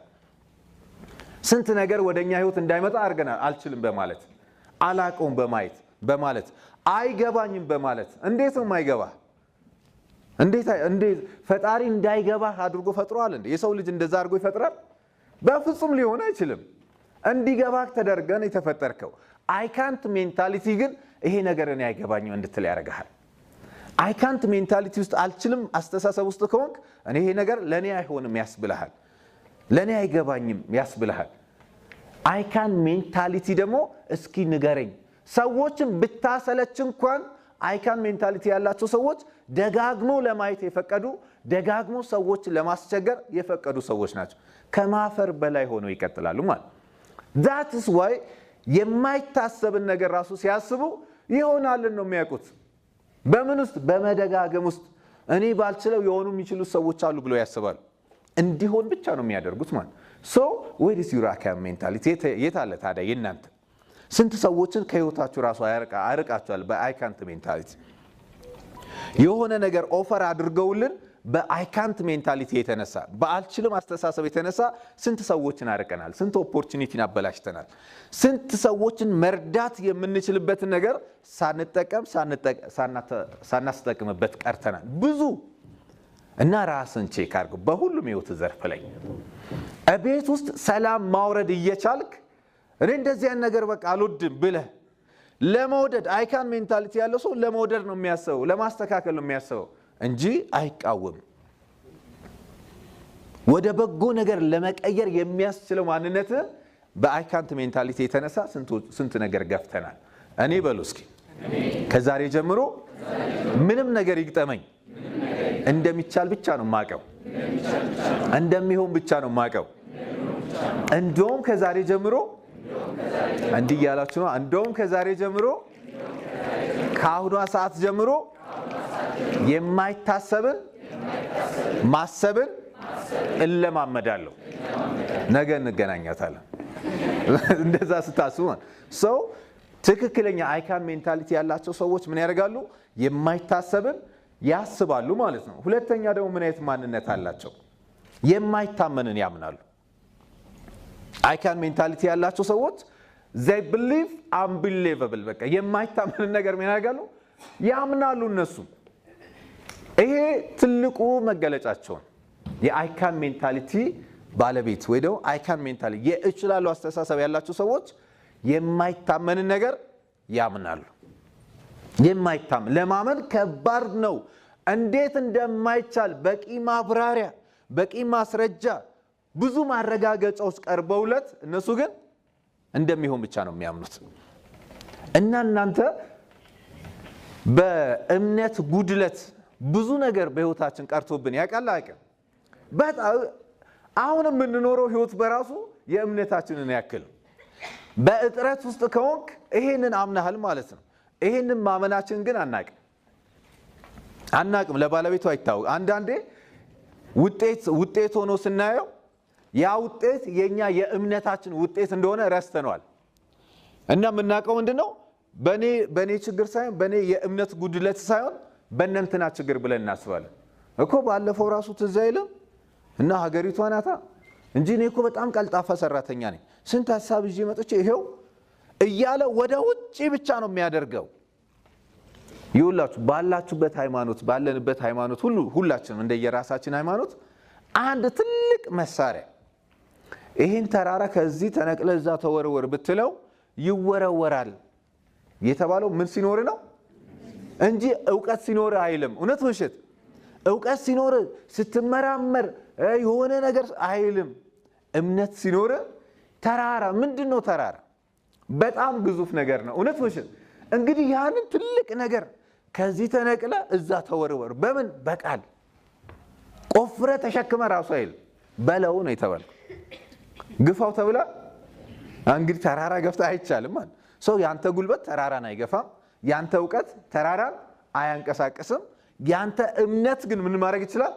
ስንት ነገር ወደኛ ህይወት እንዳይመጣ አድርገናል። አልችልም በማለት፣ አላቀውም በማለት፣ አይገባኝም በማለት። እንዴት ነው የማይገባ? እንዴት ፈጣሪ እንዳይገባ አድርጎ ፈጥሯል እንዴ? የሰው ልጅ እንደዛ አድርጎ ይፈጥራል? በፍጹም ሊሆን አይችልም። እንዲገባ ተደርገን የተፈጠርከው አይ ካንት ሜንታሊቲ ግን ይሄ ነገር እኔ አይገባኝም እንድትል ያደርጋል። አይ ካንት ሜንታሊቲ ውስጥ አልችልም አስተሳሰብ ውስጥ ከሆንክ እኔ ይሄ ነገር ለኔ አይሆንም ያስብልሃል፣ ለኔ አይገባኝም ያስብልሃል። አይ ካን ሜንታሊቲ ደግሞ እስኪ ንገረኝ። ሰዎችን ብታሰለች እንኳን አይ ካን ሜንታሊቲ ያላቸው ሰዎች ደጋግሞ ለማየት የፈቀዱ ደጋግሞ ሰዎችን ለማስቸገር የፈቀዱ ሰዎች ናቸው። ከማፈር በላይ ሆነው ይቀጥላሉ ማለት that is why የማይታሰብን ነገር ራሱ ሲያስቡ ይሆናልን ነው የሚያውቁት። በምን ውስጥ? በመደጋገም ውስጥ እኔ ባልችለው የሆኑ የሚችሉ ሰዎች አሉ ብለው ያስባሉ። እንዲሆን ብቻ ነው የሚያደርጉት ማለት so where is your I can mentality? የታለ ታዲያ የእናንተ? ስንት ሰዎችን ከህይወታችሁ ራሱ አርቃችኋል በአይ ካንት ሜንታሊቲ? የሆነ ነገር ኦፈር አድርገውልን በአይ ካንት ሜንታሊቲ የተነሳ በአልችልም አስተሳሰብ የተነሳ ስንት ሰዎችን አርቀናል፣ ስንት ኦፖርቹኒቲን አበላሽተናል፣ ስንት ሰዎችን መርዳት የምንችልበትን ነገር ሳናስጠቅምበት ቀርተናል ብዙ። እና ራስን ቼክ አድርገው በሁሉም ህይወት ዘርፍ ላይ እቤት ውስጥ ሰላም ማውረድ እየቻልክ እኔ እንደዚህ አይነት ነገር በቃ አልወድም ብለህ ለመውደድ አይ ካን ሜንታሊቲ ያለው ሰው ለመውደድ ነው የሚያስበው፣ ለማስተካከል ነው የሚያስበው እንጂ አይቃወም። ወደ በጎ ነገር ለመቀየር የሚያስችለው ማንነት በአይ ካንት ሜንታሊቲ የተነሳ ስንት ነገር ገፍተናል። እኔ በሉ እስኪ ከዛሬ ጀምሮ ምንም ነገር ይግጠመኝ እንደሚቻል ብቻ ነው ማቀው፣ እንደሚሆን ብቻ ነው ማቀው። እንደውም ከዛሬ ጀምሮ እንዲህ ያላችሁ ነው። እንደውም ከዛሬ ጀምሮ ከአሁኗ ሰዓት ጀምሮ የማይታሰብን ማሰብን እለማመዳለሁ። ነገ እንገናኛታለን። እንደዛ ስታስቡ ሰው ትክክለኛ አይ ካን ሜንታሊቲ ያላቸው ሰዎች ምን ያደርጋሉ? የማይታሰብን ያስባሉ ማለት ነው። ሁለተኛ ደግሞ ምን አይነት ማንነት አላቸው? የማይታመንን ያምናሉ። አይ ካን ሜንታሊቲ ያላቸው ሰዎች they believe unbelievable በቃ የማይታመንን ነገር ምን ያደርጋሉ? ያምናሉ እነሱ። ይሄ ትልቁ መገለጫቸው የአይ ካን ሜንታሊቲ ባለቤት ወይ ደግሞ አይ ካን ሜንታሊቲ የእችላሉ አስተሳሰብ ያላቸው ሰዎች የማይታመንን ነገር ያምናሉ። የማይታመን ለማመን ከባድ ነው። እንዴት እንደማይቻል በቂ ማብራሪያ በቂ ማስረጃ ብዙ ማረጋገጫዎች ቀርበውለት እነሱ ግን እንደሚሆን ብቻ ነው የሚያምኑት። እና እናንተ በእምነት ጉድለት ብዙ ነገር በህይወታችን ቀርቶብን ያውቃል አይቀር? በጣም አሁን የምንኖረው ህይወት በራሱ የእምነታችንን ያክል በእጥረት ውስጥ ከሆንክ ይሄንን አምናሃል ማለት ነው። ይሄንን ማመናችን ግን አናቅም ለባለቤቱ አይታወቅ። አንዳንዴ ውጤት ሆኖ ስናየው ያ ውጤት የኛ የእምነታችን ውጤት እንደሆነ ረስተናል። እና ምናቀው ምንድነው? በኔ ችግር ሳይሆን በኔ የእምነት ጉድለት ሳይሆን በእነንትና ችግር ብለን እናስባለን እኮ። ባለፈው ራሱ ትዝ አይልም እና ሀገሪቷ ናታ እንጂ እኔ እኮ በጣም ቀልጣፋ ሰራተኛ ነኝ፣ ስንት ሐሳብ ይዤ መጥቼ ይሄው እያለ ወደ ውጪ ብቻ ነው የሚያደርገው። ይውላችሁ ባላችሁበት ሃይማኖት ባለንበት ሃይማኖት ሁላችንም እንደየራሳችን ሃይማኖት አንድ ትልቅ መሳሪያ ይሄን ተራራ ከዚህ ተነቅለ እዛ ተወርወር ብትለው ይወረወራል የተባለው ምን ሲኖር ነው እንጂ ዕውቀት ሲኖር አይልም። እውነት ውሸት? ዕውቀት ሲኖር ስትመራመር የሆነ ነገር አይልም። እምነት ሲኖር ተራራ ምንድነው? ተራራ በጣም ግዙፍ ነገር ነው። እውነት ውሸት? እንግዲህ ያንን ትልቅ ነገር ከዚህ ተነቅለ እዛ ተወርወር በምን በቃል ቆፍረ ተሸክመ ራሱ አይል በለው ነው የተባለው። ግፋው ተብላ እንግዲህ ተራራ ገፍታ አይቻልም ማለት ሰው ያንተ ጉልበት ተራራን አይገፋም፣ ያንተ ዕውቀት ተራራን አያንቀሳቅስም። ያንተ እምነት ግን ምን ማድረግ ይችላል?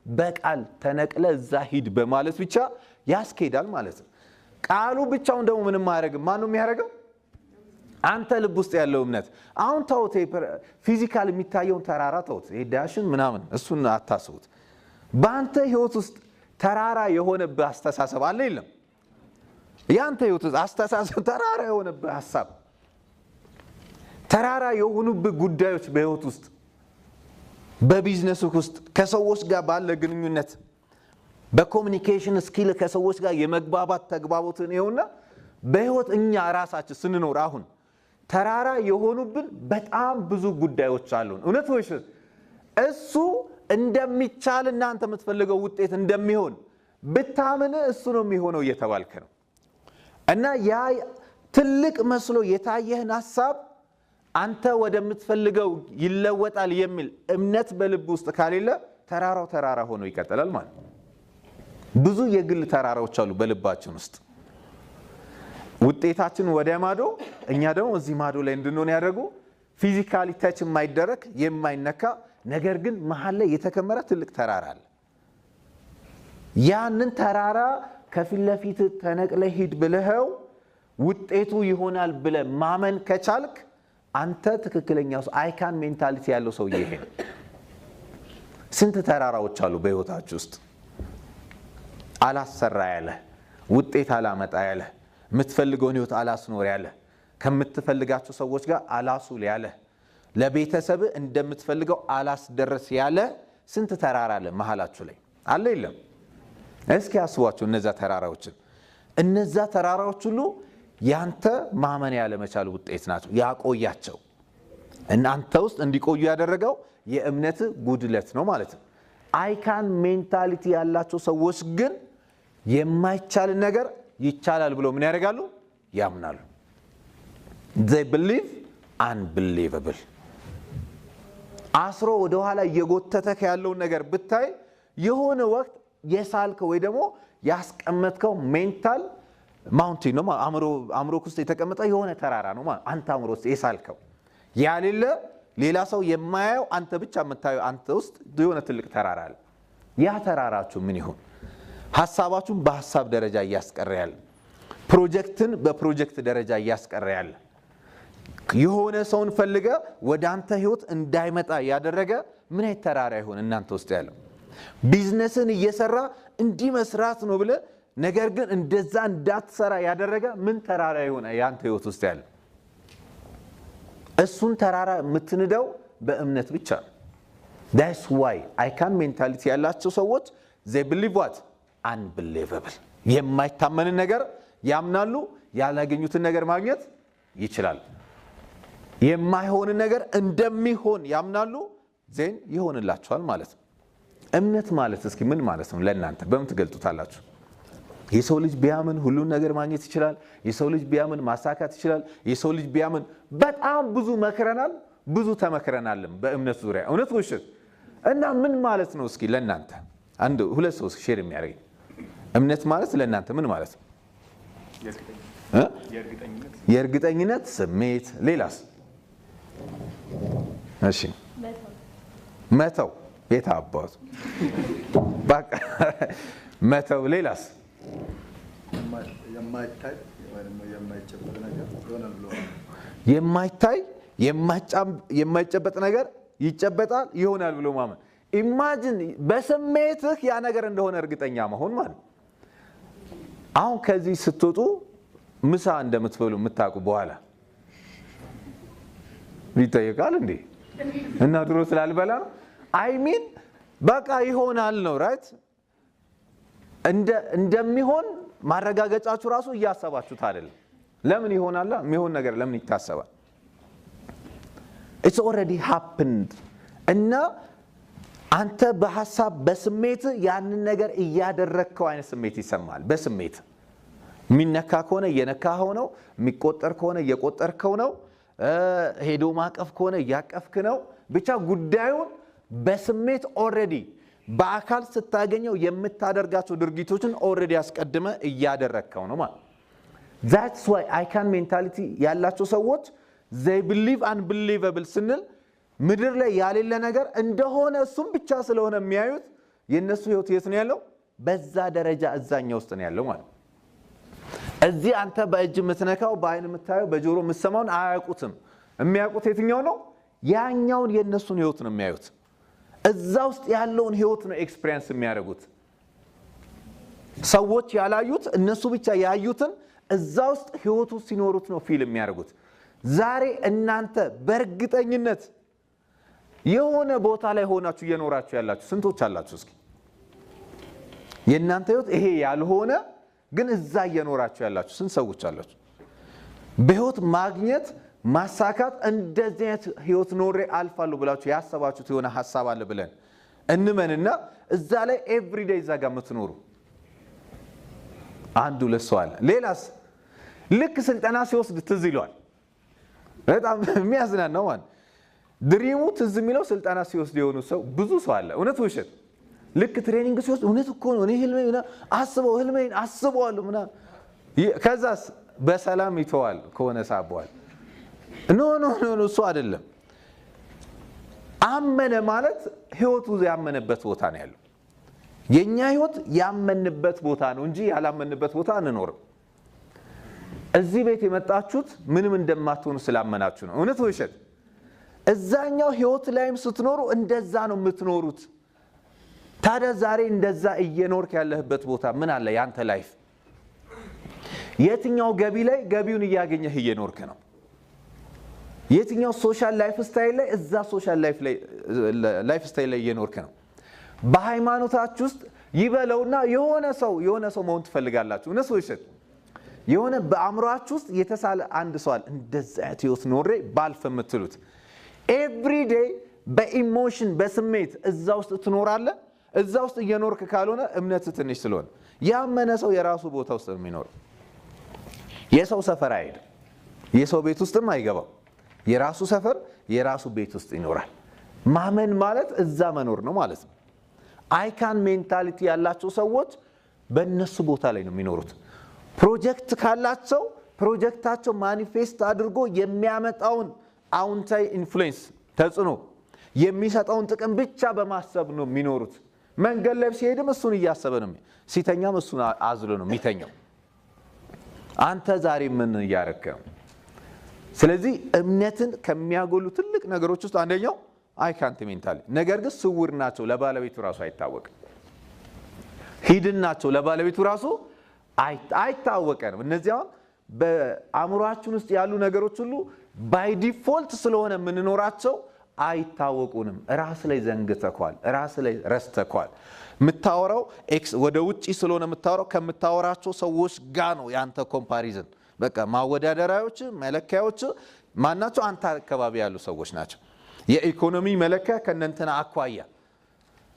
በቃል ተነቅለ እዛ ሂድ በማለት ብቻ ያስኬዳል ማለት ነው። ቃሉ ብቻውን ደግሞ ምንም ማድረግም ማን ነው የሚያደርገው? አንተ ልብ ውስጥ ያለው እምነት። አሁን ተውት፣ ፊዚካል የሚታየውን ተራራ ተውት፣ ዳሽን ምናምን እሱን አታስቡት። በአንተ ህይወት ውስጥ ተራራ የሆነብህ አስተሳሰብ አለ የለም? ያንተ ህይወት ውስጥ አስተሳሰብ ተራራ የሆነብህ ሐሳብ፣ ተራራ የሆኑብህ ጉዳዮች በህይወት ውስጥ በቢዝነስ ውስጥ ከሰዎች ጋር ባለ ግንኙነት በኮሙኒኬሽን ስኪል ከሰዎች ጋር የመግባባት ተግባቦትን ይሁንና በህይወት እኛ ራሳችን ስንኖር አሁን ተራራ የሆኑብን በጣም ብዙ ጉዳዮች አሉን። እውነት ወይስ እሱ እንደሚቻል እናንተ የምትፈልገው ውጤት እንደሚሆን ብታምን እሱ ነው የሚሆነው እየተባልክ ነው። እና ያ ትልቅ መስሎ የታየህን ሐሳብ አንተ ወደምትፈልገው ይለወጣል የሚል እምነት በልብ ውስጥ ካሌለ ተራራው ተራራ ሆኖ ይቀጥላል ማለት ነው። ብዙ የግል ተራራዎች አሉ በልባችን ውስጥ። ውጤታችን ወደ ማዶ እኛ ደግሞ እዚህ ማዶ ላይ እንድንሆን ያደርጉ ፊዚካሊ ታች የማይደረግ የማይነካ ነገር ግን መሃል ላይ የተከመረ ትልቅ ተራራ አለ። ያንን ተራራ ከፊት ለፊት ተነቅለ ሂድ ብለኸው ውጤቱ ይሆናል ብለ ማመን ከቻልክ አንተ ትክክለኛው ሰው አይካን ሜንታሊቲ ያለው ሰው ይሄ። ስንት ተራራዎች አሉ በህይወታችሁ ውስጥ አላሰራ ያለ ውጤት አላመጣ ያለ የምትፈልገውን ህይወት አላስኖር ያለ ከምትፈልጋቸው ሰዎች ጋር አላሱል ያለ ለቤተሰብ እንደምትፈልገው አላስደረስ ያለ ስንት ተራራ አለ መሃላችሁ ላይ አለ የለም? እስኪ አስቧቸው እነዛ ተራራዎችን። እነዛ ተራራዎች ሁሉ ያንተ ማመን ያለ መቻል ውጤት ናቸው። ያቆያቸው እናንተ ውስጥ እንዲቆዩ ያደረገው የእምነት ጉድለት ነው ማለት ነው። አይካን ሜንታሊቲ ያላቸው ሰዎች ግን የማይቻል ነገር ይቻላል ብሎ ምን ያደርጋሉ? ያምናሉ። they believe unbelievable። አስሮ ወደ ኋላ እየጎተተክ ያለውን ነገር ብታይ የሆነ ወቅት የሳልከው ወይ ደግሞ ያስቀመጥከው ሜንታል ማውንቴን ነው አእምሮ ውስጥ የተቀመጠ የሆነ ተራራ ነው ማለት አንተ አእምሮ ውስጥ የሳልከው ያሌለ ሌላ ሰው የማያየው አንተ ብቻ የምታየው አንተ ውስጥ የሆነ ትልቅ ተራራ አለ። ያ ተራራችሁ ምን ይሁን? ሐሳባችሁን በሐሳብ ደረጃ እያስቀረያል፣ ፕሮጀክትን በፕሮጀክት ደረጃ እያስቀረያል፣ የሆነ ሰውን ፈልገ ወደ አንተ ህይወት እንዳይመጣ ያደረገ ምን አይነት ተራራ ይሆን እናንተ ውስጥ ያለው? ቢዝነስን እየሰራ እንዲህ መስራት ነው ብለ ነገር ግን እንደዛ እንዳትሰራ ያደረገ ምን ተራራ ይሆን ያንተ ህይወት ውስጥ ያለው? እሱን ተራራ የምትንደው በእምነት ብቻ ነው። that's why አይካን ሜንታሊቲ ያላቸው ሰዎች they believe what unbelievable የማይታመን ነገር ያምናሉ። ያላገኙትን ነገር ማግኘት ይችላል። የማይሆን ነገር እንደሚሆን ያምናሉ። ዜን ይሆንላቸዋል ማለት ነው። እምነት ማለት እስኪ ምን ማለት ነው ለእናንተ በምን ትገልጡታላችሁ? የሰው ልጅ ቢያምን ሁሉን ነገር ማግኘት ይችላል። የሰው ልጅ ቢያምን ማሳካት ይችላል። የሰው ልጅ ቢያምን በጣም ብዙ መክረናል፣ ብዙ ተመክረናልም በእምነት ዙሪያ። እውነት ውሸት እና ምን ማለት ነው እስኪ ለእናንተ አንድ ሁለት ሰው ሼር የሚያደርገኝ እምነት ማለት ለእናንተ ምን ማለት ነው? የእርግጠኝነት ስሜት። ሌላስ? እሺ መተው ቤት አባቱ በቃ መተው። ሌላስ? የማይታይ የማይጨበጥ ነገር ይጨበጣል ይሆናል ብሎ ማመን። ኢማጂን በስሜትህ ያ ነገር እንደሆነ እርግጠኛ መሆን ማለት። አሁን ከዚህ ስትወጡ ምሳ እንደምትበሉ የምታውቁ በኋላ ይጠየቃል እንዴ? እና ድሮ ስላልበላ አይሚን በቃ ይሆናል ነው ራይት። እንደሚሆን ማረጋገጫችሁ ራሱ እያሰባችሁት አይደለም። ለምን ይሆናል? የሚሆን ነገር ለምን ይታሰባል? it's already happened። እና አንተ በሐሳብ በስሜት ያንን ነገር እያደረግከው አይነት ስሜት ይሰማል። በስሜት የሚነካ ከሆነ እየነካኸው ነው፣ የሚቆጠር ከሆነ እየቆጠርከው ነው፣ ሄዶ ማቀፍ ከሆነ እያቀፍክ ነው። ብቻ ጉዳዩን በስሜት ኦልሬዲ በአካል ስታገኘው የምታደርጋቸው ድርጊቶችን ኦልሬዲ አስቀድመ እያደረግከው ነው ማለት። that's why አይካን ሜንታሊቲ ያላቸው ሰዎች they believe unbelievable ስንል ምድር ላይ ያሌለ ነገር እንደሆነ እሱም ብቻ ስለሆነ የሚያዩት የነሱ ህይወት የት ነው ያለው? በዛ ደረጃ እዛኛ ውስጥ ነው ያለው ማለት። እዚህ አንተ በእጅ የምትነካው በአይን የምታየው በጆሮ የምትሰማውን አያውቁትም። የሚያውቁት የትኛው ነው? ያኛውን የነሱን ህይወት ነው የሚያዩት። እዛ ውስጥ ያለውን ህይወት ነው ኤክስፒሪየንስ የሚያደርጉት። ሰዎች ያላዩት እነሱ ብቻ ያዩትን እዛ ውስጥ ህይወቱ ሲኖሩት ነው ፊልም የሚያደርጉት። ዛሬ እናንተ በእርግጠኝነት የሆነ ቦታ ላይ ሆናችሁ እየኖራችሁ ያላችሁ ስንቶች አላችሁ? እስኪ የእናንተ ህይወት ይሄ ያልሆነ ግን እዛ እየኖራችሁ ያላችሁ ስንት ሰዎች አላችሁ? በህይወት ማግኘት ማሳካት እንደዚህ አይነት ህይወት ኖሬ አልፋለሁ ብላችሁ ያሰባችሁት የሆነ ሐሳብ አለ ብለን እንመንና እዛ ላይ ኤቭሪዴይ እዛ ጋር የምትኖሩ አንዱ ለሷል ሌላስ ልክ ስልጠና ሲወስድ ትዝ ይሏል በጣም የሚያዝናናው ማለት ድሪሙ ትዝ የሚለው ስልጠና ሲወስድ የሆኑ ሰው ብዙ ሰው አለ እውነት ውሸት ልክ ትሬኒንግ ሲወስድ እውነት እኮ ነው እኔ ህልሜን አስበዋለሁ ምናምን ከዛስ በሰላም ይተዋል ከሆነ ሳቧል ኖ እሱ አይደለም አመነ ማለት ህይወቱ ያመነበት ቦታ ነው ያለው የኛ ህይወት ያመነበት ቦታ ነው እንጂ ያላመነበት ቦታ አንኖርም እዚህ ቤት የመጣችሁት ምንም እንደማትሆኑ ስላመናችሁ ነው እውነት ውሸት እዛኛው ህይወት ላይም ስትኖሩ እንደዛ ነው የምትኖሩት ታዲያ ዛሬ እንደዛ እየኖርክ ያለህበት ቦታ ምን አለ ያንተ ላይፍ የትኛው ገቢ ላይ ገቢውን እያገኘህ እየኖርክ ነው የትኛው ሶሻል ላይፍ ስታይል ላይ እዛ ሶሻል ላይፍ ስታይል ላይ እየኖርክ ነው በሃይማኖታችሁ ውስጥ ይበለውና የሆነ ሰው መሆን ትፈልጋላችሁ እነሱ ውሸት የሆነ በአእምሮአችሁ ውስጥ የተሳለ አንድ ሰው አለ እንደዛ አይነት ህይወት ኖሬ ባልፍ የምትሉት ኤቭሪ ዴይ በኢሞሽን በስሜት እዛ ውስጥ ትኖራለህ እዛ ውስጥ እየኖርክ ካልሆነ እምነት ትንሽ ስለሆነ ያመነ ሰው የራሱ ቦታ ውስጥ ነው የሚኖር የሰው ሰፈር አይደለም የሰው ቤት ውስጥም አይገባው የራሱ ሰፈር የራሱ ቤት ውስጥ ይኖራል ማመን ማለት እዛ መኖር ነው ማለት ነው አይካን ሜንታሊቲ ያላቸው ሰዎች በእነሱ ቦታ ላይ ነው የሚኖሩት ፕሮጀክት ካላቸው ፕሮጀክታቸው ማኒፌስት አድርጎ የሚያመጣውን አውንታይ ኢንፍሉዌንስ ተጽዕኖ የሚሰጠውን ጥቅም ብቻ በማሰብ ነው የሚኖሩት መንገድ ላይ ሲሄድም እሱን እያሰበ ነው ሲተኛም እሱን አዝሎ ነው የሚተኛው አንተ ዛሬ ምን ያረከው ስለዚህ እምነትን ከሚያጎሉ ትልቅ ነገሮች ውስጥ አንደኛው አይካንት ሜንታሊ ነገር ግን ስውር ናቸው ለባለቤቱ ራሱ አይታወቅም ሂድን ናቸው ለባለቤቱ ራሱ አይታወቅም እነዚያው በአእምሮአችን ውስጥ ያሉ ነገሮች ሁሉ ባይ ዲፎልት ስለሆነ ምንኖራቸው አይታወቁንም ራስ ላይ ዘንግተኳል ራስ ላይ ረስተኳል ምታወራው ኤክስ ወደ ውጪ ስለሆነ ምታወራው ከምታወራቸው ሰዎች ጋር ነው ያንተ ኮምፓሪዝን በቃ ማወዳደራዮች መለካዮች ማናቸው አንተ አካባቢ ያሉ ሰዎች ናቸው የኢኮኖሚ መለካ ከነንተና አኳያ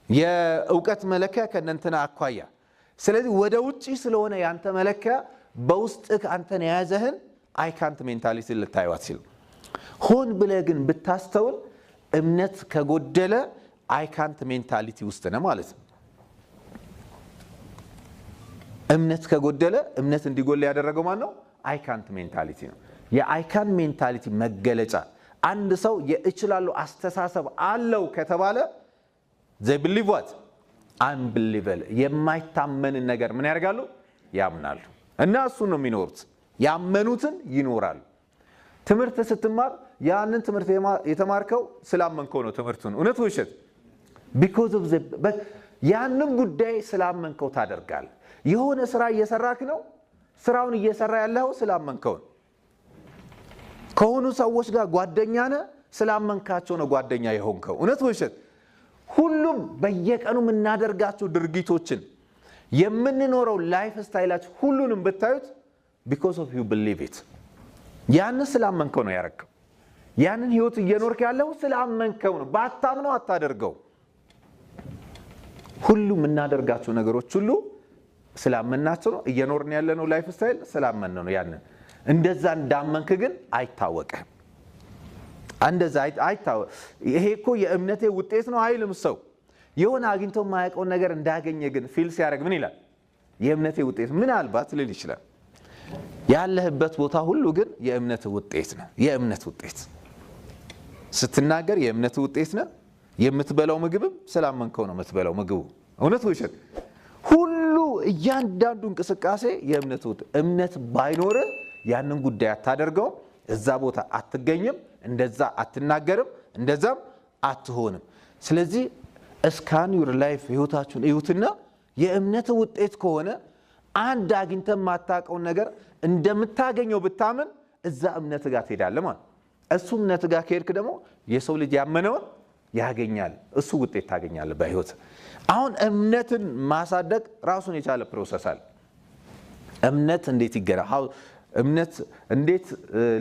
የእውቀት መለካ ከነንተና አኳያ ስለዚህ ወደ ውጪ ስለሆነ ያንተ መለካ በውስጥህ አንተን ያዘህን አይካንት ሜንታሊቲ ልታዩት ሲል ሆን ብለ ግን ብታስተውል እምነት ከጎደለ አይካንት ሜንታሊቲ ውስጥ ነው ማለት ነው እምነት ከጎደለ እምነት እንዲጎል ያደረገው ማን ነው አይካንት ሜንታሊቲ ነው የአይካንት ሜንታሊቲ መገለጫ አንድ ሰው የእችላለሁ አስተሳሰብ አለው ከተባለ they believe what unbelievable የማይታመን ነገር ምን ያደርጋሉ ያምናሉ እና እሱ ነው የሚኖሩት ያመኑትን ይኖራሉ ትምህርት ስትማር ያንን ትምህርት የተማርከው ስላመንከው ነው ትምህርቱን እውነት ውሸት because of the ያንን ጉዳይ ስላመንከው ታደርጋል የሆነ ስራ እየሰራክ ነው ስራውን እየሰራ ያለው ስላመንከው ከሆኑ ሰዎች ጋር ጓደኛ ነህ ስላመንካቸው ነው ጓደኛ የሆንከው እውነት ውሸት ሁሉም በየቀኑ እናደርጋቸው ድርጊቶችን የምንኖረው ላይፍ ስታይላችን ሁሉንም ብታዩት because of you believe it ያንን ስላመንከው ነው ያረከው ያንን ህይወት እየኖርክ ያለው ስላመንከው ነው ባታምነው አታደርገው ሁሉም እናደርጋቸው ነገሮች ሁሉ ስላመናቸው ነው እየኖርን ያለነው ላይፍ ስታይል ስላመነው ነው ያንን እንደዛ እንዳመንክ ግን አይታወቅም እንደዛ አይታወቅ ይሄ እኮ የእምነቴ ውጤት ነው አይልም ሰው የሆነ አግኝተው ማያውቀው ነገር እንዳገኘ ግን ፊል ሲያደርግ ምን ይላል የእምነቴ ውጤት ምን አልባት ሊል ይችላል ያለህበት ቦታ ሁሉ ግን የእምነት ውጤት ነው የእምነት ውጤት ስትናገር የእምነት ውጤት ነው የምትበላው ምግብም ስላመንከው ነው የምትበላው ምግቡ እውነት ውሸት ሁሉ እያንዳንዱ እንቅስቃሴ የእምነት ውጤት እምነት ባይኖር ያንን ጉዳይ አታደርገው እዛ ቦታ አትገኝም እንደዛ አትናገርም እንደዛም አትሆንም ስለዚህ እስካን ዩር ላይፍ ህይወታችሁን እዩትና የእምነት ውጤት ከሆነ አንድ አግኝተህ ማታቀው ነገር እንደምታገኘው ብታምን እዛ እምነት ጋር ትሄዳለህ ማለት እሱ እምነት ጋር ከሄድክ ደግሞ የሰው ልጅ ያመነውን ያገኛል እሱ ውጤት ታገኛለህ በህይወት አሁን እምነትን ማሳደግ ራሱን የቻለ ፕሮሰስ አለ እምነት እንዴት ይገራ እምነት እንዴት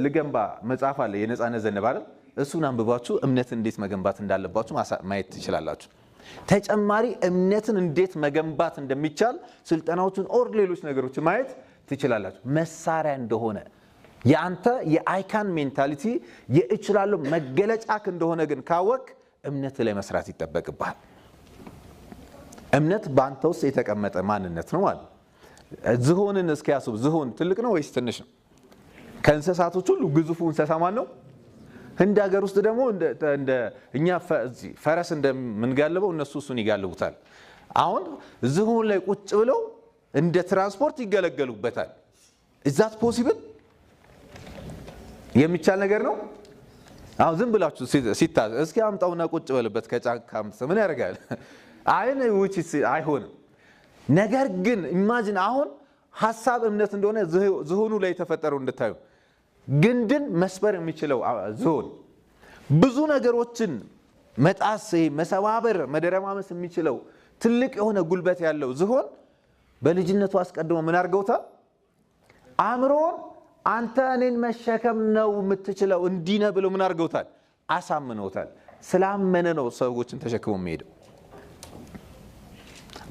ልገንባ መጽሐፍ አለ የነጻነት ዘነብ አይደል? እሱን አንብባችሁ እምነትን እንዴት መገንባት እንዳለባችሁ ማየት ትችላላችሁ። ተጨማሪ እምነትን እንዴት መገንባት እንደሚቻል ስልጠናዎችን ኦር ሌሎች ነገሮችን ማየት ትችላላችሁ። መሳሪያ እንደሆነ ያንተ የአይካን ሜንታሊቲ የእችላለሁ መገለጫክ እንደሆነ ግን ካወቅ እምነት ላይ መስራት ይጠበቅብሃል። እምነት ባንተ ውስጥ የተቀመጠ ማንነት ነው ማለት። ዝሆንን እስኪያስቡ ዝሆን ትልቅ ነው ወይስ ትንሽ ነው? ከእንስሳቶች ሁሉ ግዙፉ እንስሳ ማን ነው? ህንድ ሀገር ውስጥ ደግሞ እንደ እኛ ፈረስ እንደምንጋልበው እነሱ እሱን ይጋልቡታል። አሁን ዝሆን ላይ ቁጭ ብለው እንደ ትራንስፖርት ይገለገሉበታል። is that possible? የሚቻል ነገር ነው? አሁን ዝም ብላችሁ ሲታዝ እስኪ አምጣውና ቁጭ በልበት ከጫካ ምን ያደርጋል? አይሆንም። ነገር ግን ኢማጂን አሁን ሐሳብ እምነት እንደሆነ ዝሆኑ ላይ ተፈጠረው እንድታዩ ግንድን መስበር የሚችለው ዝሆን ብዙ ነገሮችን መጣስ መሰባበር መደረማመስ የሚችለው ትልቅ የሆነ ጉልበት ያለው ዝሆን በልጅነቱ አስቀድሞ ምን አድርገውታል? አእምሮን አንተ እኔን መሸከም ነው የምትችለው እንዲነ ብለው ምን አድርገውታል? አሳምነውታል። ስላመነ ነው ሰዎችን ተሸክሞ የሚሄደው።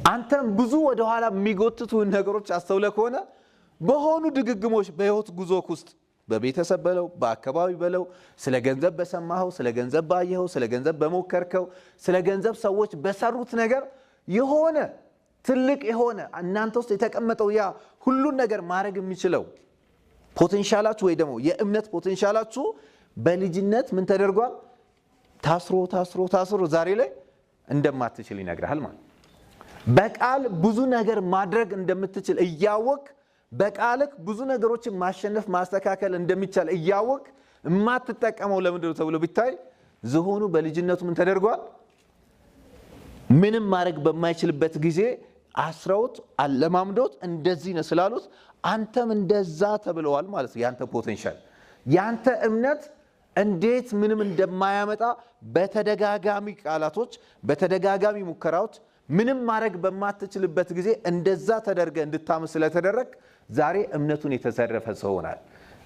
አንተም ብዙ ወደ ኋላ የሚጎትቱ ነገሮች አስተውለ ከሆነ በሆኑ ድግግሞች በህይወት ጉዞክ ውስጥ በቤተሰብ በለው በአካባቢ በለው ስለ ገንዘብ በሰማኸው ስለ ገንዘብ ባየኸው ስለ ገንዘብ በሞከርከው ስለ ገንዘብ ሰዎች በሰሩት ነገር የሆነ ትልቅ የሆነ እናንተ ውስጥ የተቀመጠው ያ ሁሉን ነገር ማድረግ የሚችለው ፖቴንሻላችሁ ወይ ደግሞ የእምነት ፖቴንሻላችሁ በልጅነት ምን ተደርጓል? ታስሮ ዛሬ ላይ እንደማትችል ይነግራል ማለት። በቃል ብዙ ነገር ማድረግ እንደምትችል እያወቅ በቃልክ ብዙ ነገሮችን ማሸነፍ ማስተካከል እንደሚቻል እያወቅ የማትጠቀመው ለምንድነው ተብሎ ቢታይ ዝሆኑ በልጅነቱ ምን ተደርጓል? ምንም ማድረግ በማይችልበት ጊዜ አስረውት አለማምዶት እንደዚህ ነው ስላሉት አንተም እንደዛ ተብለዋል ማለት ነው። ያንተ ፖቴንሻል ያንተ እምነት እንዴት ምንም እንደማያመጣ በተደጋጋሚ ቃላቶች በተደጋጋሚ ሙከራዎች ምንም ማድረግ በማትችልበት ጊዜ እንደዛ ተደርገ እንድታምስ ስለተደረግ ዛሬ እምነቱን የተዘረፈ ሰው ሆናል።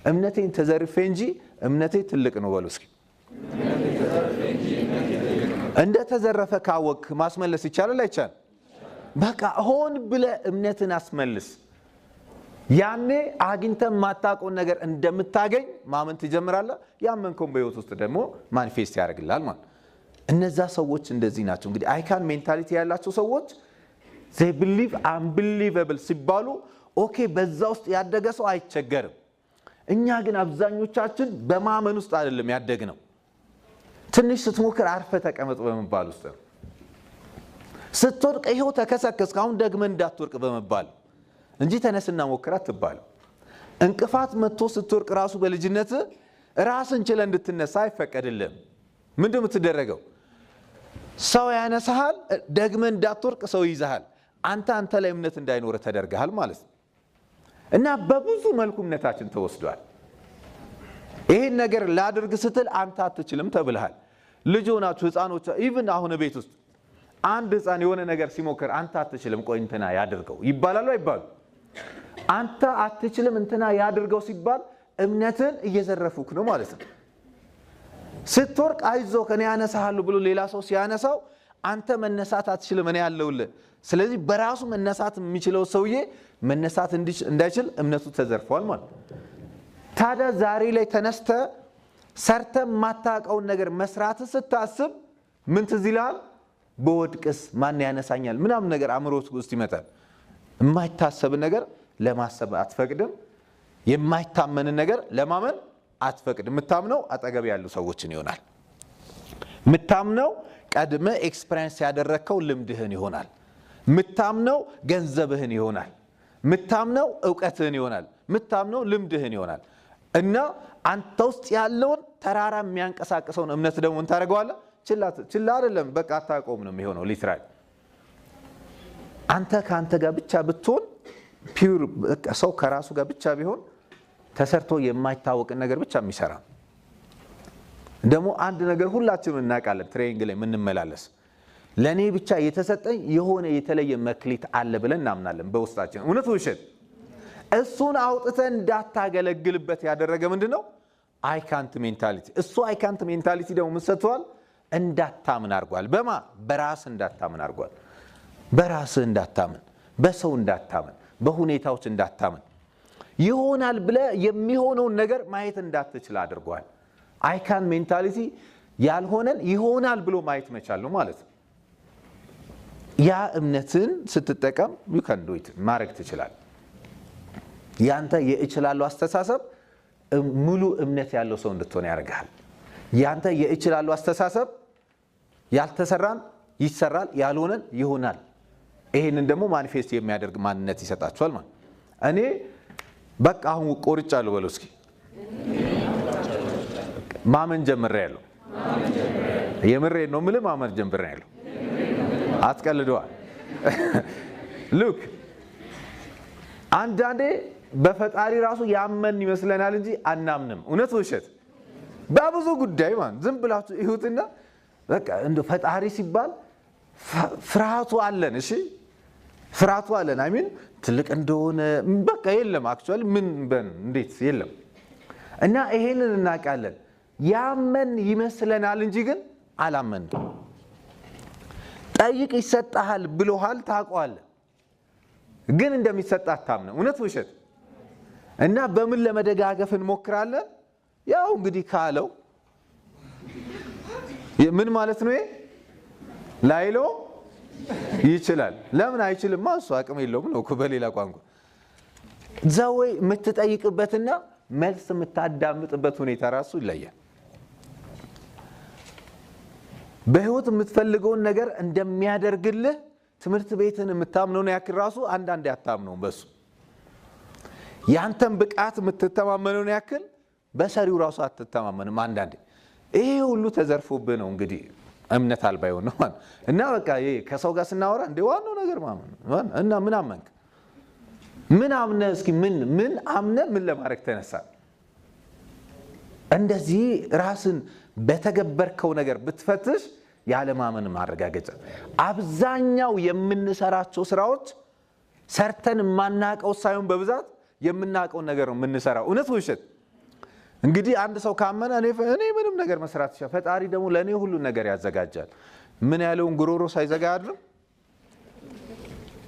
እምነቴን ተዘርፌ እንጂ እምነቴ ትልቅ ነው በሉ እስኪ። እንደ ተዘረፈ ካወቅ ማስመለስ ይቻላል አይቻልም? በቃ ሆን ብለ እምነትን አስመልስ። ያኔ አግኝተህ ማታውቀውን ነገር እንደምታገኝ ማመን ትጀምራለህ። ያመንከውን በህይወት ውስጥ ደግሞ ማኒፌስት ያደርግልሃል ማለት። እነዛ ሰዎች እንደዚህ ናቸው። እንግዲህ አይካን ሜንታሊቲ ያላቸው ሰዎች they believe unbelievable ሲባሉ ኦኬ በዛ ውስጥ ያደገ ሰው አይቸገርም። እኛ ግን አብዛኞቻችን በማመን ውስጥ አይደለም ያደግነው። ትንሽ ስትሞክር አርፈ ተቀመጥ በመባል ውስጥ ነው። ስትወድቅ ይሄው ተከሰከስክ አሁን ደግመህ እንዳትወድቅ በመባል እንጂ ተነስና ሞክር አትባልም። እንቅፋት መጥቶ ስትወድቅ ራሱ በልጅነት ራስን ችለ እንድትነሳ አይፈቀድልም። ምንድነው የምትደረገው? ሰው ያነሳሃል፣ ደግመህ እንዳትወድቅ ሰው ይይዛሃል። አንተ ላይ እምነት እንዳይኖር ተደርገሃል ማለት ነው። እና በብዙ መልኩ እምነታችን ተወስዷል። ይሄን ነገር ላድርግ ስትል አንተ አትችልም ተብልሃል። ልጅ ሆናችሁ ህፃኖች ኢቭን አሁን ቤት ውስጥ አንድ ህፃን የሆነ ነገር ሲሞክር አንተ አትችልም ቆይ እንትና ያድርገው ይባላል አይባል? አንተ አትችልም እንትና ያድርገው ሲባል እምነትን እየዘረፉክ ነው ማለት ነው። ስትወርቅ አይዞህ ከኔ ያነሳሃሉ ብሎ ሌላ ሰው ሲያነሳው አንተ መነሳት አትችልም እኔ ያለውልህ። ስለዚህ በራሱ መነሳት የሚችለው ሰውዬ መነሳት እንዳይችል እምነቱ ተዘርፏል ማለት። ታዲያ ዛሬ ላይ ተነስተ ሰርተ ማታውቀውን ነገር መስራት ስታስብ ምን ትዝ ይልሃል? በወድቅስ ማን ያነሳኛል ምናምን ነገር አእምሮት ውስጥ ይመጣል። የማይታሰብ ነገር ለማሰብ አትፈቅድም። የማይታመን ነገር ለማመን አትፈቅድም። የምታምነው አጠገብ ያሉ ሰዎችን ይሆናል። የምታምነው ቀድመ ኤክስፒሪየንስ ያደረከው ልምድህን ይሆናል። የምታምነው ገንዘብህን ይሆናል። የምታምነው ዕውቀትህን ይሆናል። የምታምነው ልምድህን ይሆናል። እና አንተ ውስጥ ያለውን ተራራ የሚያንቀሳቅሰውን እምነት ደግሞ እንታረጋዋለህ። ችላ አይደለም በቃ አታቆም ነው የሚሆነው። ሊትራሊ አንተ ካንተ ጋር ብቻ ብትሆን ፒውር ሰው ከራሱ ጋር ብቻ ቢሆን ተሰርቶ የማይታወቅ ነገር ብቻ የሚሰራ ደግሞ አንድ ነገር ሁላችንም እናውቃለን። ትሬኒንግ ላይ ምንመላለስ ለኔ ብቻ የተሰጠኝ የሆነ የተለየ መክሊት አለ ብለን እናምናለን በውስጣችን። እውነት ውሸት? እሱን አውጥተህ እንዳታገለግልበት ያደረገ ምንድነው? አይ ካንት ሜንታሊቲ። እሱ አይ ካንት ሜንታሊቲ ደግሞ ምን ሰጥቷል? እንዳታምን አድርጓል። በማ በራስህ እንዳታምን አድርጓል። በራስህ እንዳታምን፣ በሰው እንዳታምን፣ በሁኔታዎች እንዳታምን፣ ይሆናል ብለህ የሚሆነውን ነገር ማየት እንዳትችል አድርጓል። አይ ካንት ሜንታሊቲ ያልሆነን ይሆናል ብሎ ማየት መቻል ነው ማለት ነው። ያ እምነትን ስትጠቀም you can do it ማድረግ ትችላለህ። ያንተ የእችላለሁ አስተሳሰብ ሙሉ እምነት ያለው ሰው እንድትሆን ያደርጋል። ያንተ የእችላለሁ አስተሳሰብ ያልተሰራን ይሰራል፣ ያልሆነን ይሆናል። ይሄንን ደግሞ ማኒፌስት የሚያደርግ ማንነት ይሰጣችኋል ማለት። እኔ በቃ አሁን ቆርጫለሁ በለው እስኪ። ማመን ጀምሬያለሁ። የምሬን ነው የምልህ፣ ማመን ጀምሬያለሁ። አትቀልደዋል። ሉክ አንዳንዴ በፈጣሪ ራሱ ያመን ይመስለናል እንጂ አናምንም። እውነት ውሸት በብዙ ጉዳይ ማለት ዝም ብላችሁ ይሁትና በቃ እንደ ፈጣሪ ሲባል ፍርሃቱ አለን። እሺ ፍርሃቱ አለን። አይ ሚን ትልቅ እንደሆነ በቃ የለም አክቹአሊ ምን እንዴት የለም። እና ይሄንን እናውቃለን። ያመን ይመስለናል እንጂ ግን አላመንም። ጠይቅ ይሰጣል ብሎሃል ታውቀዋለህ፣ ግን እንደሚሰጣ አታምነው። እውነት ውሸት እና በምን ለመደጋገፍ እንሞክራለን? ያው እንግዲህ ካለው ምን ማለት ነው? ላይለው ይችላል። ለምን አይችልም? እሱ አቅም የለውም ነው እኮ በሌላ ቋንቋ። ዘወይ የምትጠይቅበትና መልስ የምታዳምጥበት ሁኔታ ራሱ ይለያል። በህይወት የምትፈልገውን ነገር እንደሚያደርግልህ ትምህርት ቤትን የምታምነውን ያክል ራሱ አንዳንዴ አታምነውም በሱ። ያንተን ብቃት የምትተማመነውን ያክል በሰሪው ራሱ አትተማመንም አንዳንዴ። ይሄ ሁሉ ተዘርፎብህ ነው እንግዲህ እምነት አልባ ይሆን ነው እና በቃ ይሄ ከሰው ጋር ስናወራ እንደ ዋናው ነገር ማመን እና ምን አመንክ? ምን አምነህ እስኪ ምን አምነህ ምን ለማድረግ ተነሳ? እንደዚህ ራስን በተገበርከው ነገር ብትፈትሽ ያለ ማመን ማረጋገጫ። አብዛኛው የምንሰራቸው ስራዎች ሰርተን ማናቀው ሳይሆን በብዛት የምናቀው ነገር ነው የምንሰራው። እውነት ውሸት? እንግዲህ አንድ ሰው ካመነ እኔ ምንም ነገር መስራት ይችላል፣ ፈጣሪ ደግሞ ለኔ ሁሉ ነገር ያዘጋጃል። ምን ያለውን ጉሮሮ ሳይዘጋ አድር፣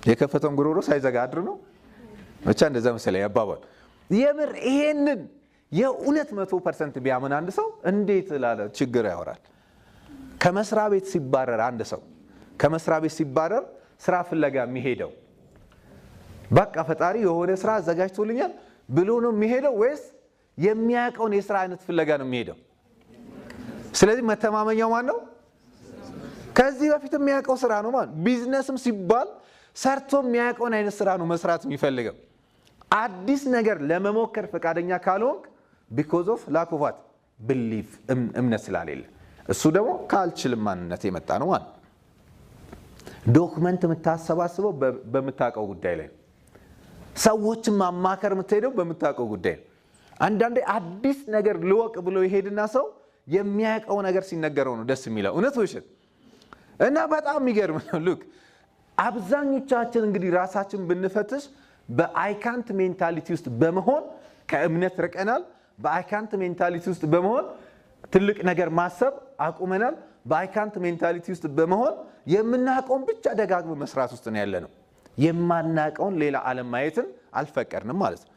የከፈተውን ጉሮሮ ሳይዘጋ አድር ነው ብቻ እንደዛ መሰለኝ ያባባል። የምር ይሄንን የእውነት 100% ቢያምን አንድ ሰው እንዴት ላለ ችግር ያወራል። ከመስራ ቤት ሲባረር አንድ ሰው ከመስራ ቤት ሲባረር ስራ ፍለጋ የሚሄደው በቃ ፈጣሪ የሆነ ስራ አዘጋጅቶልኛል ብሎ ነው የሚሄደው ወይስ የሚያውቀውን የስራ አይነት ፍለጋ ነው የሚሄደው? ስለዚህ መተማመኛው ማን ነው? ከዚህ በፊት የሚያውቀው ስራ ነው ማለት። ቢዝነስም ሲባል ሰርቶ የሚያውቀውን አይነት ስራ ነው መስራት የሚፈልገው። አዲስ ነገር ለመሞከር ፈቃደኛ ካልሆንክ because of lack of what belief እምነት ስላሌለ፣ እሱ ደግሞ ካልችልም ማንነት የመጣ ነው ማለት። ዶክመንት የምታሰባስበው በምታውቀው ጉዳይ ላይ፣ ሰዎችን ማማከር የምትሄደው በምታውቀው ጉዳይ። አንዳንዴ አዲስ ነገር ልወቅ ብሎ ይሄድና ሰው የሚያውቀው ነገር ሲነገረው ነው ደስ የሚለው። እውነት ውሸት? እና በጣም የሚገርም ነው። ሉክ አብዛኞቻችን እንግዲህ ራሳችን ብንፈትሽ በአይካንት ሜንታሊቲ ውስጥ በመሆን ከእምነት ርቀናል። በአይካንት ሜንታሊቲ ውስጥ በመሆን ትልቅ ነገር ማሰብ አቁመናል። በአይካንት ሜንታሊቲ ውስጥ በመሆን የምናውቀውን ብቻ ደጋግሞ መስራት ውስጥ ነው ያለነው። የማናውቀውን ሌላ ዓለም ማየትን አልፈቀድንም ማለት ነው።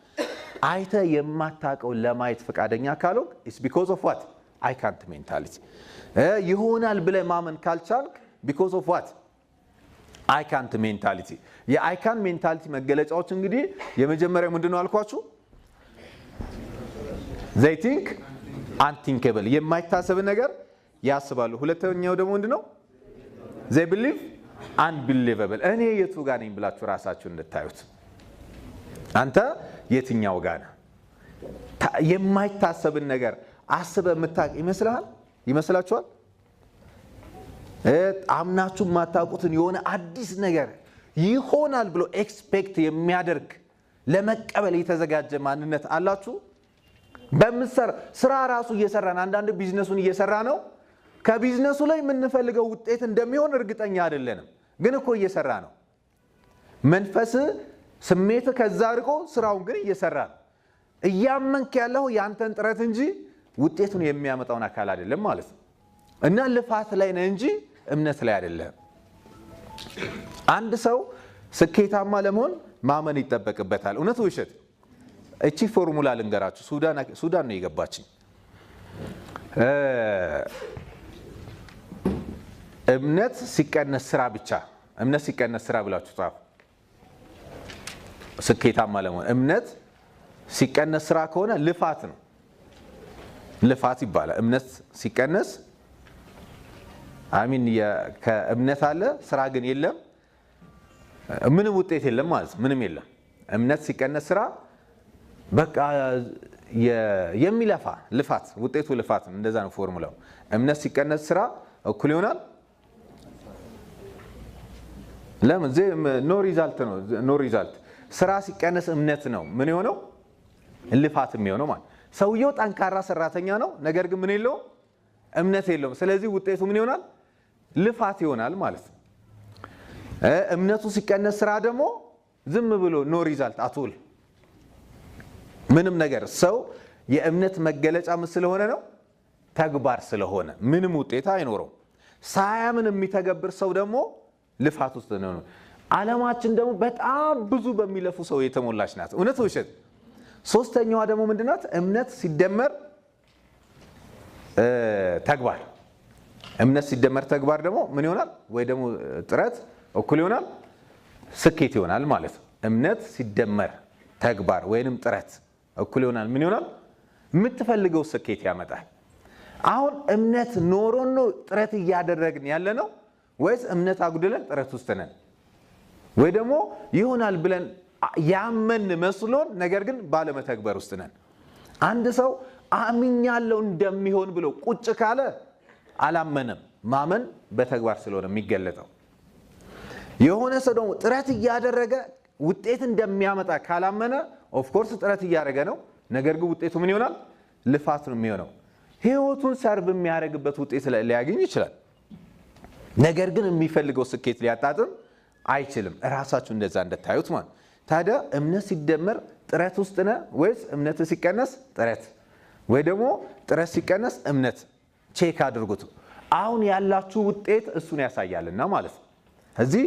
አይተ የማታውቀውን ለማየት ፈቃደኛ ካልሆንክ it's because of what አይካንት ሜንታሊቲ። ይሆናል ብለህ ማመን ካልቻልክ because of what አይካንት ሜንታሊቲ። የአይካንት ሜንታሊቲ መገለጫዎች እንግዲህ የመጀመሪያው ምንድነው አልኳችሁ? they think unthinkable የማይታሰብ ነገር ያስባሉ። ሁለተኛው ደግሞ ምንድነው? they believe unbelievable እኔ የቱ ጋር ነኝ ብላችሁ ራሳችሁን እንድታዩት። አንተ የትኛው ጋር ነህ? የማይታሰብን ነገር አስበህ የምታውቅ ይመስላችኋል? አምናችሁ የማታውቁትን የሆነ አዲስ ነገር ይሆናል ብሎ ኤክስፔክት የሚያደርግ ለመቀበል የተዘጋጀ ማንነት አላችሁ? በመሰራ ስራ ራሱ እየሰራን አንዳንድ ቢዝነሱን እየሰራ ነው። ከቢዝነሱ ላይ የምንፈልገው ውጤት እንደሚሆን እርግጠኛ አይደለንም፣ ግን እኮ እየሰራ ነው። መንፈስ ስሜት ከዛ ርቆ ስራውን ግን እየሰራ ነው። እያመንክ ያለው ያንተን ጥረት እንጂ ውጤቱን የሚያመጣውን አካል አይደለም ማለት ነው። እና ልፋት ላይ ነህ እንጂ እምነት ላይ አይደለም። አንድ ሰው ስኬታማ ለመሆን ማመን ይጠበቅበታል። እውነት ውሸት? እቺ ፎርሙላ ልንገራችሁ። ሱዳን ነው የገባችኝ። እምነት ሲቀነስ ስራ ብቻ፣ እምነት ሲቀነስ ስራ ብላችሁ ጻፉ። ስኬታማ ለመሆን እምነት ሲቀነስ ስራ ከሆነ ልፋት ነው፣ ልፋት ይባላል። እምነት ሲቀነስ አሚን ከእምነት አለ ስራ ግን የለም፣ ምንም ውጤት የለም ማለት ምንም የለም። እምነት ሲቀነስ ስራ በቃ የሚለፋ ልፋት ውጤቱ ልፋት ነው። እንደዛ ነው ፎርሙላው። እምነት ሲቀነስ ስራ እኩል ይሆናል ለምን ኖ ሪዛልት ነው። ኖ ሪዛልት ስራ ሲቀነስ እምነት ነው ምን የሆነው ልፋት የሚሆነው ማለት። ሰውየው ጠንካራ ሰራተኛ ነው፣ ነገር ግን ምን የለውም እምነት የለውም። ስለዚህ ውጤቱ ምን ይሆናል ልፋት ይሆናል ማለት ነው። እምነቱ ሲቀነስ ስራ ደግሞ ዝም ብሎ ኖ ሪዛልት አትውል ምንም ነገር። ሰው የእምነት መገለጫ ምን ስለሆነ ነው ተግባር ስለሆነ ምንም ውጤት አይኖረው። ሳያምን የሚተገብር ሰው ደግሞ ልፋት ውስጥ ነው። ዓለማችን ደግሞ በጣም ብዙ በሚለፉ ሰው የተሞላች ናት። እውነት ውሸት? ሶስተኛዋ ደግሞ ምንድናት? እምነት ሲደመር ተግባር። እምነት ሲደመር ተግባር ደግሞ ምን ይሆናል? ወይ ደግሞ ጥረት እኩል ይሆናል ስኬት ይሆናል ማለት ነው። እምነት ሲደመር ተግባር ወይንም ጥረት እኩል ይሆናል ምን ይሆናል? የምትፈልገው ስኬት ያመጣል። አሁን እምነት ኖሮን ነው ጥረት እያደረግን ያለ ነው ወይስ እምነት አጉድለን ጥረት ውስጥ ነን? ወይ ደግሞ ይሆናል ብለን ያመን መስሎን ነገር ግን ባለመተግበር ውስጥ ነን? አንድ ሰው አምኛለሁ እንደሚሆን ብሎ ቁጭ ካለ አላመነም። ማመን በተግባር ስለሆነ የሚገለጠው። የሆነ ሰው ደግሞ ጥረት እያደረገ ውጤት እንደሚያመጣ ካላመነ ኦፍ ኮርስ ጥረት እያደረገ ነው፣ ነገር ግን ውጤቱ ምን ይሆናል? ልፋት ነው የሚሆነው። ህይወቱን ሰርቭ የሚያደርግበት ውጤት ሊያገኝ ይችላል፣ ነገር ግን የሚፈልገው ስኬት ሊያጣጥም አይችልም። እራሳችሁ እንደዛ እንደታዩት ማለት። ታዲያ እምነት ሲደመር ጥረት ውስጥ ነህ ወይስ እምነት ሲቀነስ ጥረት ወይ ደግሞ ጥረት ሲቀነስ እምነት? ቼክ አድርጉት። አሁን ያላችሁ ውጤት እሱን ያሳያልና ማለት ነው። እዚህ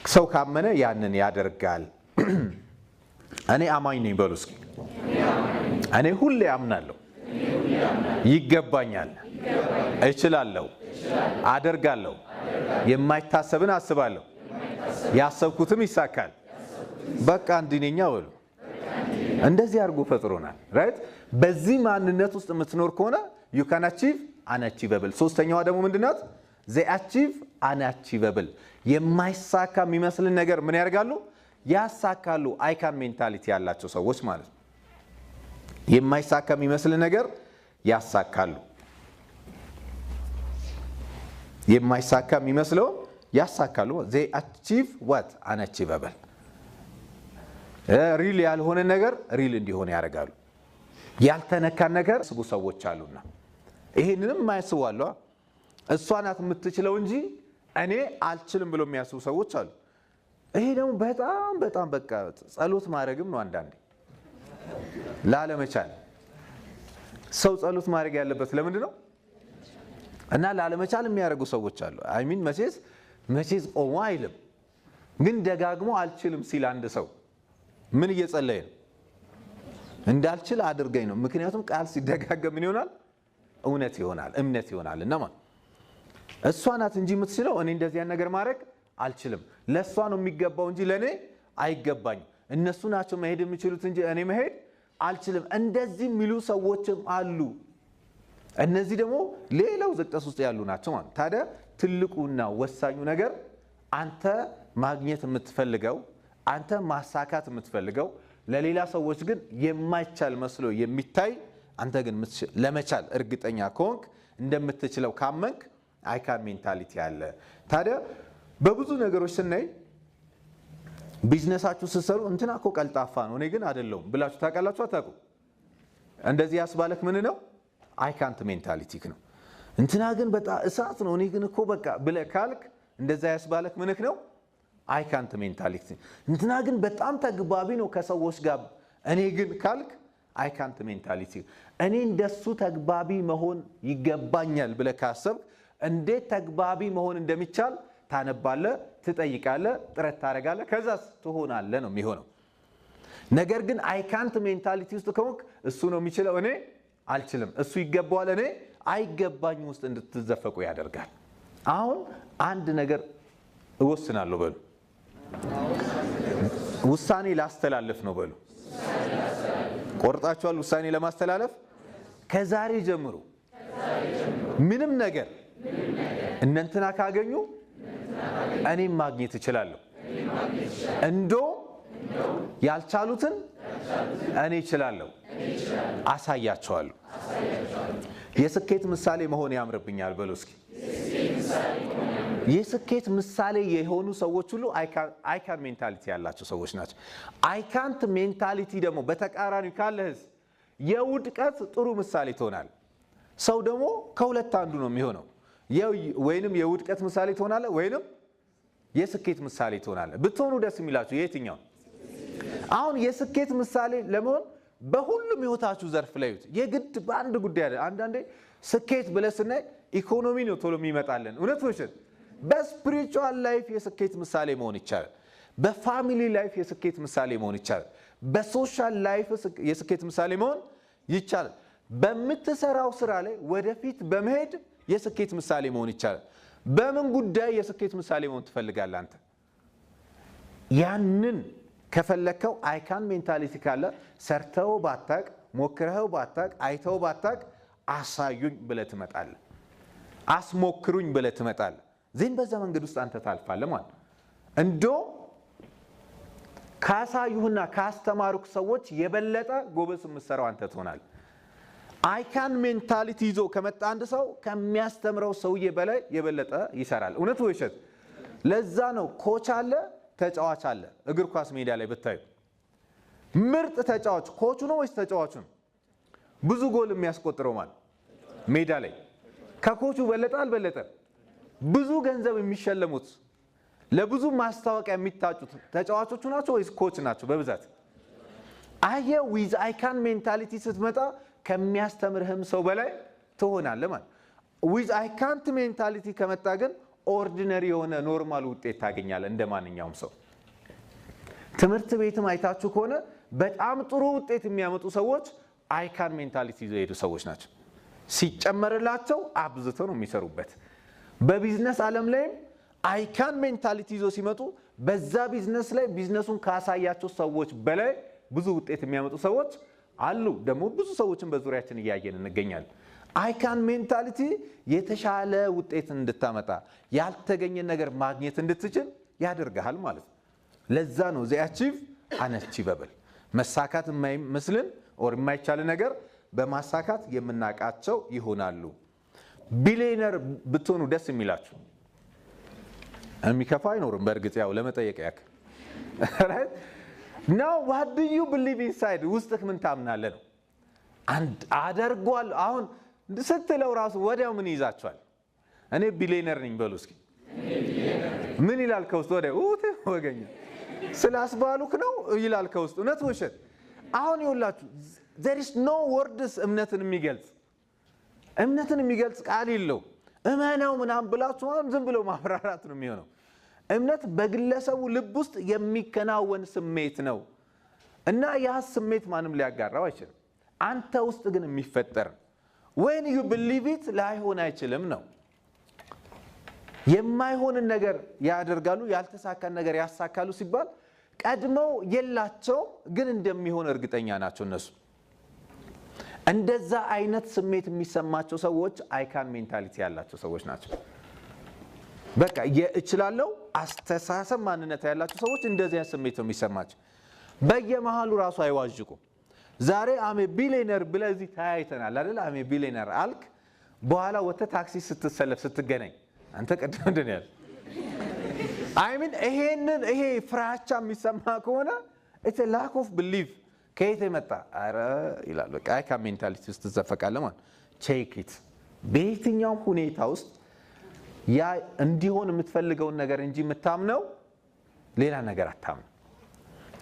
ሰው ካመነ ያንን ያደርጋል። እኔ አማኝ ነኝ በሉ እስኪ። እኔ ሁሌ አምናለሁ፣ ይገባኛል፣ እችላለሁ፣ አደርጋለሁ፣ የማይታሰብን አስባለሁ፣ ያሰብኩትም ይሳካል። በቃ እንዲነኛ በሉ። እንደዚህ አድርጎ ፈጥሮናል። ራይት። በዚህ ማንነት ውስጥ የምትኖር ከሆነ you can achieve unachievable። ሶስተኛዋ ደግሞ ምንድናት? they achieve unachievable። የማይሳካ የሚመስልን ነገር ምን ያደርጋሉ? ያሳካሉ። አይካን ሜንታሊቲ ያላቸው ሰዎች ማለት ነው። የማይሳካ የሚመስልን ነገር ያሳካሉ። የማይሳካ የሚመስለው ያሳካሉ። they achieve what? unachievable። ሪል ያልሆነ ነገር ሪል እንዲሆን ያደርጋሉ። ያልተነካን ነገር ስቡ ሰዎች አሉና ይሄንንም የማያስቡ አሉ። እሷ ናት የምትችለው እንጂ እኔ አልችልም ብሎ የሚያስቡ ሰዎች አሉ። ይሄ ደግሞ በጣም በቃ ጸሎት ማድረግም ነው አንዳንዴ ላለመቻል። ሰው ጸሎት ማድረግ ያለበት ለምንድን ነው? እና ላለመቻል የሚያደርጉ ሰዎች አሉ። አይሚን መቼስ ቆሞ አይልም፣ ግን ደጋግሞ አልችልም ሲል አንድ ሰው ምን እየጸለየ ነው? እንዳልችል አድርገኝ ነው። ምክንያቱም ቃል ሲደጋገም ምን ይሆናል? እውነት ይሆናል፣ እምነት ይሆናል። እና ማለት እሷ ናት እንጂ የምትችለው እኔ እንደዚያን ነገር ማድረግ አልችልም። ለእሷ ነው የሚገባው እንጂ ለእኔ አይገባኝም። እነሱ ናቸው መሄድ የሚችሉት እንጂ እኔ መሄድ አልችልም። እንደዚህ የሚሉ ሰዎችም አሉ። እነዚህ ደግሞ ሌላው ዝቅጠት ውስጥ ያሉ ናቸው ማለት። ታዲያ ትልቁና ወሳኙ ነገር አንተ ማግኘት የምትፈልገው፣ አንተ ማሳካት የምትፈልገው ለሌላ ሰዎች ግን የማይቻል መስሎ የሚታይ፣ አንተ ግን ለመቻል እርግጠኛ ከሆንክ እንደምትችለው ካመንክ አይካን ሜንታሊቲ አለ። ታዲያ በብዙ ነገሮች ስናይ ቢዝነሳችሁ ስትሰሩ እንትና እኮ ቀልጣፋ ነው እኔ ግን አይደለሁም ብላችሁ ታውቃላችሁ? አታውቁ? እንደዚህ ያስባለክ ምን ነው? አይካንት ሜንታሊቲክ ነው። እንትና ግን በጣም እሳት ነው እኔ ግን እኮ በቃ ብለህ ካልክ እንደዛ ያስባለክ ምንክ ነው? አይ ካንት ሜንታሊቲ። እንትና ግን በጣም ተግባቢ ነው ከሰዎች ጋር፣ እኔ ግን ካልክ አይ ካንት ሜንታሊቲ። እኔ እንደሱ ተግባቢ መሆን ይገባኛል ብለህ ካሰብክ እንዴት ተግባቢ መሆን እንደሚቻል ታነባለህ፣ ትጠይቃለህ፣ ጥረት ታደርጋለህ፣ ከዛስ ትሆናለህ ነው የሚሆነው። ነገር ግን አይ ካንት ሜንታሊቲ ውስጥ ከሆንክ እሱ ነው የሚችለው፣ እኔ አልችልም፣ እሱ ይገባዋል፣ እኔ አይገባኝም ውስጥ እንድትዘፈቁ ያደርጋል። አሁን አንድ ነገር እወስናለሁ በሉ፣ ውሳኔ ላስተላልፍ ነው በሉ። ቆርጣችኋል ውሳኔ ለማስተላለፍ? ከዛሬ ጀምሮ ምንም ነገር እነንትና ካገኙ እኔም ማግኘት እችላለሁ። እንደውም ያልቻሉትን እኔ እችላለሁ፣ አሳያቸዋለሁ። የስኬት ምሳሌ መሆን ያምርብኛል በሉ እስኪ። የስኬት ምሳሌ የሆኑ ሰዎች ሁሉ አይካን ሜንታሊቲ ያላቸው ሰዎች ናቸው። አይካንት ሜንታሊቲ ደግሞ በተቃራኒ ካለህስ የውድቀት ጥሩ ምሳሌ ትሆናል። ሰው ደግሞ ከሁለት አንዱ ነው የሚሆነው። ወይንም የውድቀት ምሳሌ ትሆናለህ ወይንም የስኬት ምሳሌ ትሆናለህ። ብትሆኑ ደስ የሚላችሁ የትኛው? አሁን የስኬት ምሳሌ ለመሆን በሁሉም ህይወታችሁ ዘርፍ ላይ የግድ በአንድ ጉዳይ አይደል። አንዳንዴ ስኬት ብለህ ስናይ ኢኮኖሚ ነው ቶሎ የሚመጣልን። እውነት ነው። በስፒሪቹዋል ላይፍ የስኬት ምሳሌ መሆን ይቻላል። በፋሚሊ ላይፍ የስኬት ምሳሌ መሆን ይቻላል። በሶሻል ላይፍ የስኬት ምሳሌ መሆን ይቻላል። በምትሰራው ስራ ላይ ወደፊት በመሄድ የስኬት ምሳሌ መሆን ይቻላል። በምን ጉዳይ የስኬት ምሳሌ መሆን ትፈልጋለህ አንተ? ያንን ከፈለከው አይካን ሜንታሊቲ ካለ ሰርተው ባታቅ፣ ሞክረው ባታቅ፣ አይተው ባታቅ አሳዩኝ ብለህ ትመጣለህ። አስሞክሩኝ ብለህ ትመጣለህ። ዜን በዛ መንገድ ውስጥ አንተ ታልፋለህ ማለት ነው። እንደውም ካሳዩህና ካስተማሩክ ሰዎች የበለጠ ጎበዝ የምትሰራው አንተ ትሆናለህ። አይካን ሜንታሊቲ ይዞ ከመጣ አንድ ሰው ከሚያስተምረው ሰውዬ በላይ የበለጠ ይሰራል። እውነት ወይ ውሸት? ለዛ ነው ኮች አለ፣ ተጫዋች አለ። እግር ኳስ ሜዳ ላይ ብታዩ ምርጥ ተጫዋች ኮቹ ነው ወይስ ተጫዋቹ ነው? ብዙ ጎል የሚያስቆጥረው ማለት ሜዳ ላይ ከኮቹ በለጠ አልበለጠ? ብዙ ገንዘብ የሚሸለሙት ለብዙ ማስታወቂያ የሚታጩት ተጫዋቾቹ ናቸው ወይስ ኮች ናቸው? በብዛት አየህ። ዊዝ አይካን ሜንታሊቲ ስትመጣ ከሚያስተምርህም ሰው በላይ ትሆናለህ ማለት። ዊዝ አይካንት ሜንታሊቲ ከመጣ ግን ኦርዲነሪ የሆነ ኖርማል ውጤት ታገኛለህ እንደ ማንኛውም ሰው። ትምህርት ቤትም አይታችሁ ከሆነ በጣም ጥሩ ውጤት የሚያመጡ ሰዎች አይካን ሜንታሊቲ ይዘው የሄዱ ሰዎች ናቸው። ሲጨመርላቸው አብዝተው ነው የሚሰሩበት። በቢዝነስ ዓለም ላይም አይካን ሜንታሊቲ ይዘው ሲመጡ በዛ ቢዝነስ ላይ ቢዝነሱን ካሳያቸው ሰዎች በላይ ብዙ ውጤት የሚያመጡ ሰዎች አሉ። ደግሞ ብዙ ሰዎችን በዙሪያችን እያየን እንገኛለን። አይካን ሜንታሊቲ የተሻለ ውጤት እንድታመጣ ያልተገኘ ነገር ማግኘት እንድትችል ያደርግሃል ማለት ነው። ለዛ ነው ዘ አቺቭ አንአቺቨብል መሳካት የማይመስልን ኦር የማይቻል ነገር በማሳካት የምናቃቸው ይሆናሉ። ቢሊየነር ብትሆኑ ደስ የሚላችሁ የሚከፋ አይኖርም። በእርግጥ ያው ለመጠየቅ ያክል right now what do you believe inside ውስጥህ ምን ታምናለህ ነው። አንድ አደርጓል አሁን ስትለው ራሱ ወዲያው ምን ይዛችኋል? እኔ ቢሊየነር ነኝ በሉ እስኪ። ምን ይላል ከውስጥ? ወዲያው ወገኛ ስላስባሉክ ነው ይላል ከውስጥ። እውነት ውሸት? አሁን ይኸውላችሁ there is no words እምነትን የሚገልጽ ቃል የለው። እመናው ምናምን ብላችሁ ዝም ብሎ ማብራራት ነው የሚሆነው። እምነት በግለሰቡ ልብ ውስጥ የሚከናወን ስሜት ነው እና ያ ስሜት ማንም ሊያጋራው አይችልም። አንተ ውስጥ ግን የሚፈጠር when you believe it ላይሆን አይችልም ነው። የማይሆንን ነገር ያደርጋሉ፣ ያልተሳካን ነገር ያሳካሉ ሲባል ቀድመው የላቸው ግን እንደሚሆን እርግጠኛ ናቸው እነሱ። እንደዛ አይነት ስሜት የሚሰማቸው ሰዎች አይካን ሜንታሊቲ ያላቸው ሰዎች ናቸው። በቃ እችላለሁ አስተሳሰብ ማንነት ያላቸው ሰዎች እንደዚህ አይነት ስሜት ነው የሚሰማቸው። በየመሃሉ ራሱ አይዋዥቁም። ዛሬ አሜ ቢሊየነር ብለህ እዚህ ታያይተናል አይደል? አሜ ቢሊየነር አልክ፣ በኋላ ወጥተህ ታክሲ ስትሰለፍ ስትገናኝ አንተ ቀደም እንደነል ይሄ ፍራቻ የሚሰማ ከሆነ it's a lack of belief ከየት መጣ? አረ ይላል በቃ አይካን ሜንታሊቲ ውስጥ ተዘፈቃለህ ማለት ቼክ ኢት። በየትኛው ሁኔታ ውስጥ ያ እንዲሆን የምትፈልገውን ነገር እንጂ የምታምነው ሌላ ነገር አታምን።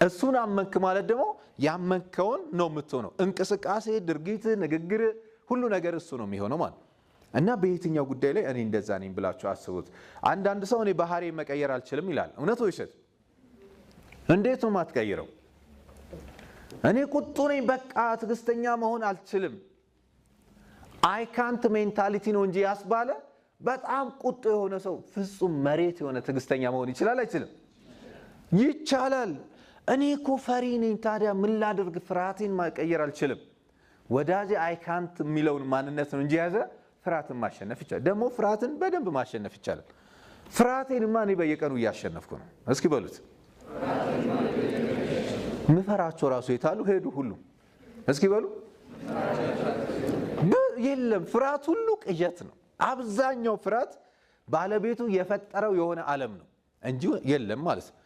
እሱን አመንክ ማለት ደግሞ ያመንከውን ነው የምትሆነው። እንቅስቃሴ፣ ድርጊት፣ ንግግር ሁሉ ነገር እሱ ነው የሚሆነው ማለት እና በየትኛው ጉዳይ ላይ እኔ እንደዛ ነኝ ብላችሁ አስቡት። አንዳንድ ሰው እኔ ባህሪ መቀየር አልችልም ይላል። እውነት ወይ ውሸት? እንዴት ነው ማትቀይረው? እኔ ቁጡ ነኝ በቃ ትዕግስተኛ መሆን አልችልም። አይ ካንት ሜንታሊቲ ነው እንጂ ያስባለ በጣም ቁጡ የሆነ ሰው ፍጹም መሬት የሆነ ትዕግስተኛ መሆን ይችላል አይችልም? ይቻላል። እኔ እኮ ፈሪ ነኝ ታዲያ ምን ላድርግ? ፍርሃቴን መቀየር አልችልም። ወዳጄ አይ ካንት የሚለውን ማንነት ነው እንጂ ያዘ ፍርሃትን ማሸነፍ ይቻላል። ደግሞ ፍርሃትን በደንብ ማሸነፍ ይቻላል። ፍርሃቴንማ እኔ በየቀኑ እያሸነፍኩ ነው። እስኪ በሉት። ምፈራቸው ራሱ የታሉ ሄዱ ሁሉ። እስኪ በሉ። የለም ፍርሃት ሁሉ ቅዠት ነው። አብዛኛው ፍርሃት ባለቤቱ የፈጠረው የሆነ ዓለም ነው እንጂ የለም ማለት ነው።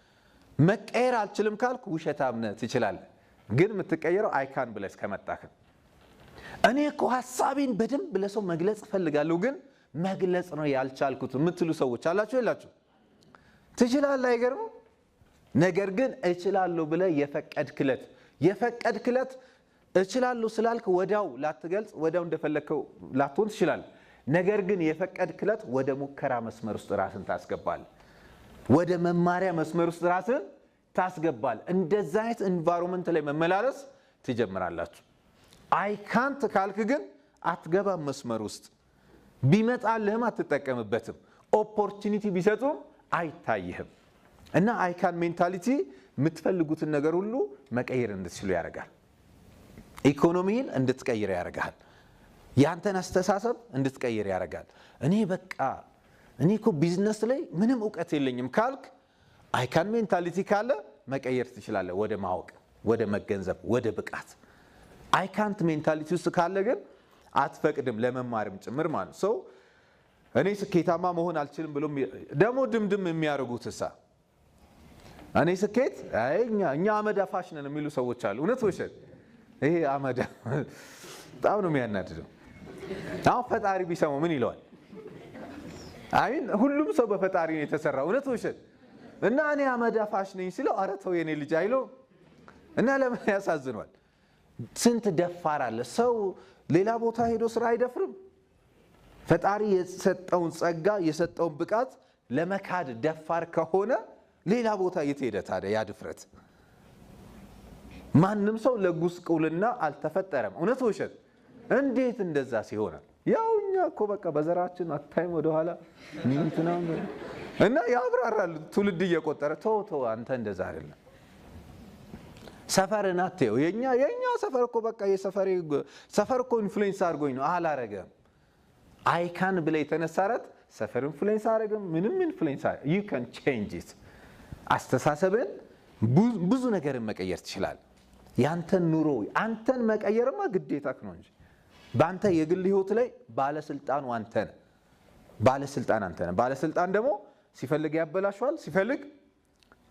መቀየር አልችልም ካልኩ ውሸታም ነህ። ትችላለህ፣ ግን የምትቀየረው አይካን ብለህ እስከመጣህ። እኔ እኮ ሐሳቤን በደንብ ለሰው መግለጽ እፈልጋለሁ ግን መግለጽ ነው ያልቻልኩት የምትሉ ሰዎች አላችሁ የላችሁ? ትችላለህ፣ አይገርምም? ነገር ግን እችላለሁ ብለህ የፈቀድክለት እችላለሁ ስላልክ ወዲያው ላትገልጽ ወዲያው እንደፈለከው ላትሆን ትችላለህ። ነገር ግን የፈቀድክለት ወደ ሙከራ መስመር ውስጥ ራስን ታስገባለህ። ወደ መማሪያ መስመር ውስጥ ራስን ታስገባለህ። እንደዛ አይነት ኢንቫይሮንመንት ላይ መመላለስ ትጀምራላችሁ። አይ ካንት ካልክ ግን አትገባም መስመር ውስጥ። ቢመጣልህም አትጠቀምበትም። ኦፖርቹኒቲ ቢሰጡም አይታይህም። እና አይ ካን ሜንታሊቲ የምትፈልጉትን ነገር ሁሉ መቀየር እንድትችሉ ያደርጋል። ኢኮኖሚን እንድትቀይር ያደርጋል። ያንተን አስተሳሰብ እንድትቀይር ያደርጋል። እኔ እኮ ቢዝነስ ላይ ምንም እውቀት የለኝም ካልክ አይ ካን ሜንታሊቲ ካለ መቀየር ትችላለህ ወደ ማወቅ፣ ወደ መገንዘብ፣ ወደ ብቃት። አይ ካንት ሜንታሊቲ ውስጥ ካለ ግን አትፈቅድም ለመማርም ጭምር ማለት ሰው እኔ ስኬታማ መሆን አልችልም ብሎ ደግሞ ድምድም የሚያደርጉት እኔ ስኬት እኛ አመድ አፋሽ ነን የሚሉ ሰዎች አሉ። እውነት ውሸት? ይሄ አመድ በጣም ነው የሚያናድደው። አሁን ፈጣሪ ቢሰማው ምን ይለዋል? ሁሉም ሰው በፈጣሪ ነው የተሰራው። እውነት ውሸት? እና እኔ አመድ አፋሽ ነኝ ሲለው ኧረ ተው የኔ ልጅ አይለው እና ለምን ያሳዝኗል? ስንት ደፋር አለ ሰው ሌላ ቦታ ሄዶ ስራ አይደፍርም። ፈጣሪ የሰጠውን ጸጋ የሰጠውን ብቃት ለመካድ ደፋር ከሆነ ሌላ ቦታ የት ሄደ ታዲያ ያ ድፍረት? ማንም ሰው ለጉስቁልና አልተፈጠረም። እውነት ውሸት? እንዴት እንደዛ ሲሆናል? ያው እኛ እኮ በቃ በዘራችን አታይም ወደ ኋላ እና ያብራራሉ ትውልድ እየቆጠረ ተው አንተ እንደዛ አይደለም። ሰፈርን አትየው። የኛ ሰፈር እኮ በቃ ሰፈር እኮ ኢንፍሉዌንስ አድርጎኝ ነው አላረገም። አይካን ብለህ የተነሳረት ሰፈር ኢንፍሉዌንስ አደረገም ምንም ኢንፍሉዌንስ you can change it። አስተሳሰብን ብዙ ነገርን መቀየር ትችላለህ። ያንተን ኑሮ አንተን መቀየርማ ግዴታክ ነው እንጂ በአንተ የግል ህይወት ላይ ባለስልጣኑ አንተ ነህ። ባለስልጣን ደግሞ ሲፈልግ ያበላሽዋል፣ ሲፈልግ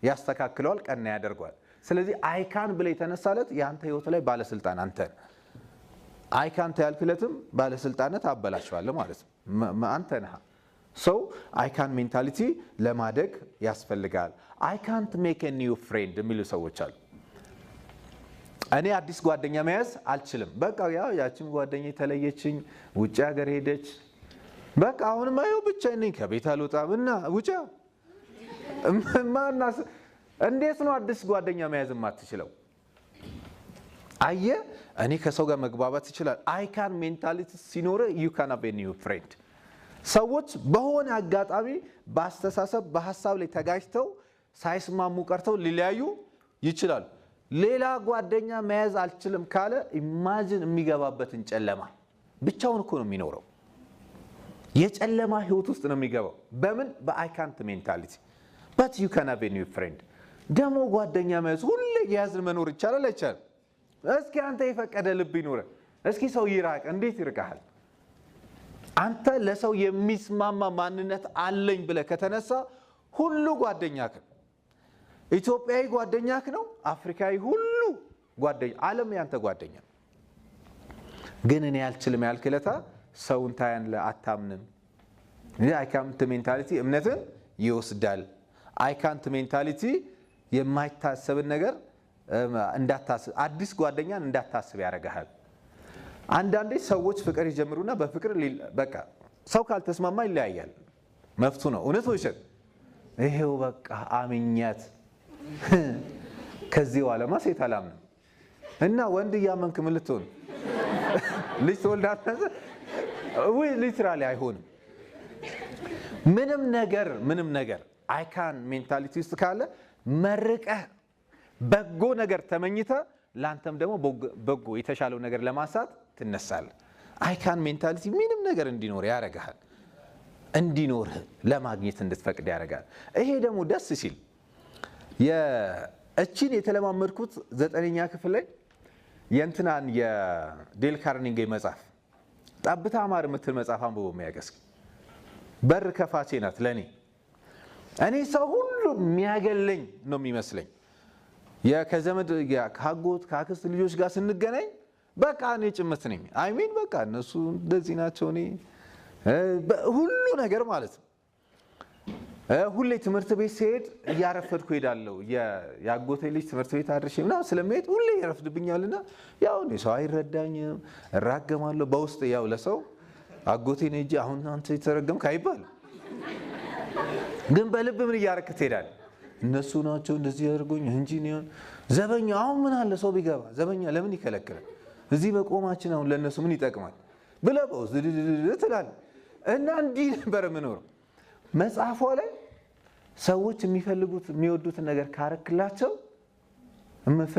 ያስተካክለዋል፣ ቀና ያደርገዋል። ስለዚህ አይካን ብለህ የተነሳለት ያንተ ህይወት ላይ ባለስልጣን አንተ ነህ። አይካንት ያልክለትም ባለስልጣነት አበላሽዋል ማለት ነው አንተ ነህ። ሰው አይካን ሜንታሊቲ ለማደግ ያስፈልጋል። አይ ካንት ሜክ ኤ ኒው ፍሬንድ የሚሉ ሰዎች አሉ። እኔ አዲስ ጓደኛ መያዝ አልችልም። በቃ ያቺም ጓደኛ ተለየችኝ፣ ውጭ ሀገር ሄደች። በቃ አሁንማ ይኸው ብቻዬን ነኝ፣ ከቤት አልወጣም እና ውጭ ማናስ እንዴት ነው አዲስ ጓደኛ መያዝ የማትችለው? አየህ እኔ ከሰው ጋር መግባባት ይችላል። አይካን ሜንታሊቲ ሲኖር you can have a new friend። ሰዎች በሆነ አጋጣሚ በአስተሳሰብ በሐሳብ ላይ ተጋጭተው ሳይስማሙ ቀርተው ሊለያዩ ይችላሉ። ሌላ ጓደኛ መያዝ አልችልም ካለ ኢማጂን የሚገባበትን ጨለማ። ብቻውን እኮ ነው የሚኖረው፣ የጨለማ ህይወት ውስጥ ነው የሚገባው። በምን? በአይካንት ሜንታሊቲ። but you can have a new friend። ደግሞ ጓደኛ መያዝ ሁሌ የያዝን መኖር ይቻላል አይቻልም? እስኪ አንተ የፈቀደ ልብ ይኖር። እስኪ ሰው ይራቅ፣ እንዴት ይርቃል? አንተ ለሰው የሚስማማ ማንነት አለኝ ብለህ ከተነሳ ሁሉ ጓደኛክ ነው። ኢትዮጵያዊ ጓደኛክ ነው፣ አፍሪካዊ ሁሉ ጓደኛ፣ ዓለም ያንተ ጓደኛ። ግን እኔ አልችልም ያልክለታ ሰውን ታያን ለአታምንም። አይካንት ሜንታሊቲ እምነትን ይወስዳል። አይ ካንት ሜንታሊቲ የማይታሰብን ነገር እንዳታስብ፣ አዲስ ጓደኛን እንዳታስብ ያደርጋል። አንዳንዴ ሰዎች ፍቅር ይጀምሩና በፍቅር በቃ ሰው ካልተስማማ ይለያያል። መፍቱ ነው። እውነት ወይ ውሸት? ይሄው በቃ አምኛት ከዚህ በኋላማ ሴት አላምንም እና ወንድ እያመንክ ምን ልትሆን ልጅ ትወልዳለህ ወይ? ሊትራሊ አይሆንም። ምንም ነገር አይካን ሜንታሊቲ ውስጥ ካለ መርቀህ በጎ ነገር ተመኝተህ ላንተም ደግሞ በጎ የተሻለው ነገር ለማሳት ትነሳለህ። አይካን ሜንታሊቲ ምንም ነገር እንዲኖር ያደርጋል። እንዲኖር ለማግኘት እንድትፈቅድ ያደርጋል። ይሄ ደግሞ ደስ ሲል እቺን የተለማመድኩት 9ኛ ክፍል ላይ የእንትናን የዴል ካርኒጌ መጽሐፍ ጠብታ ማር የምትል መጽሐፍ አንብቦ የሚያገስ በር ከፋቼ ናት ለኔ። እኔ ሰው ሁሉ የሚያገለኝ ነው የሚመስለኝ። ከዘመድ ከአጎት ከአክስት ልጆች ጋር ስንገናኝ በቃ እኔ ጭምት ነኝ። አይሚን በቃ እነሱ እንደዚህ ናቸው፣ እኔ ሁሉ ነገር ማለት ነው። ሁሌ ትምህርት ቤት ሲሄድ እያረፈድኩ ሄዳለሁ። የአጎቴ ልጅ ትምህርት ቤት አድርሼ ምናምን ስለሚሄድ ሁሌ ይረፍድብኛልና ያው እኔ ሰው አይረዳኝም፣ እራገማለሁ በውስጥ ያው ለሰው አጎቴን ሂጂ አሁን አንተ የተረገምክ አይባልም። ግን በልብ ምን እያረክ ትሄዳለህ? እነሱ ናቸው እንደዚህ ያደርጉኝ እንጂ ነው ዘበኛ። አሁን ምን አለ ሰው ቢገባ ዘበኛ ለምን ይከለክላል? እዚህ በቆማችን አሁን ለነሱ ምን ይጠቅማል ብለህ በውስጥ ትላለህ። እና እንዲህ ነበር የምኖረው። መጽሐፏ ላይ ሰዎች የሚፈልጉት የሚወዱትን ነገር ካረክላቸው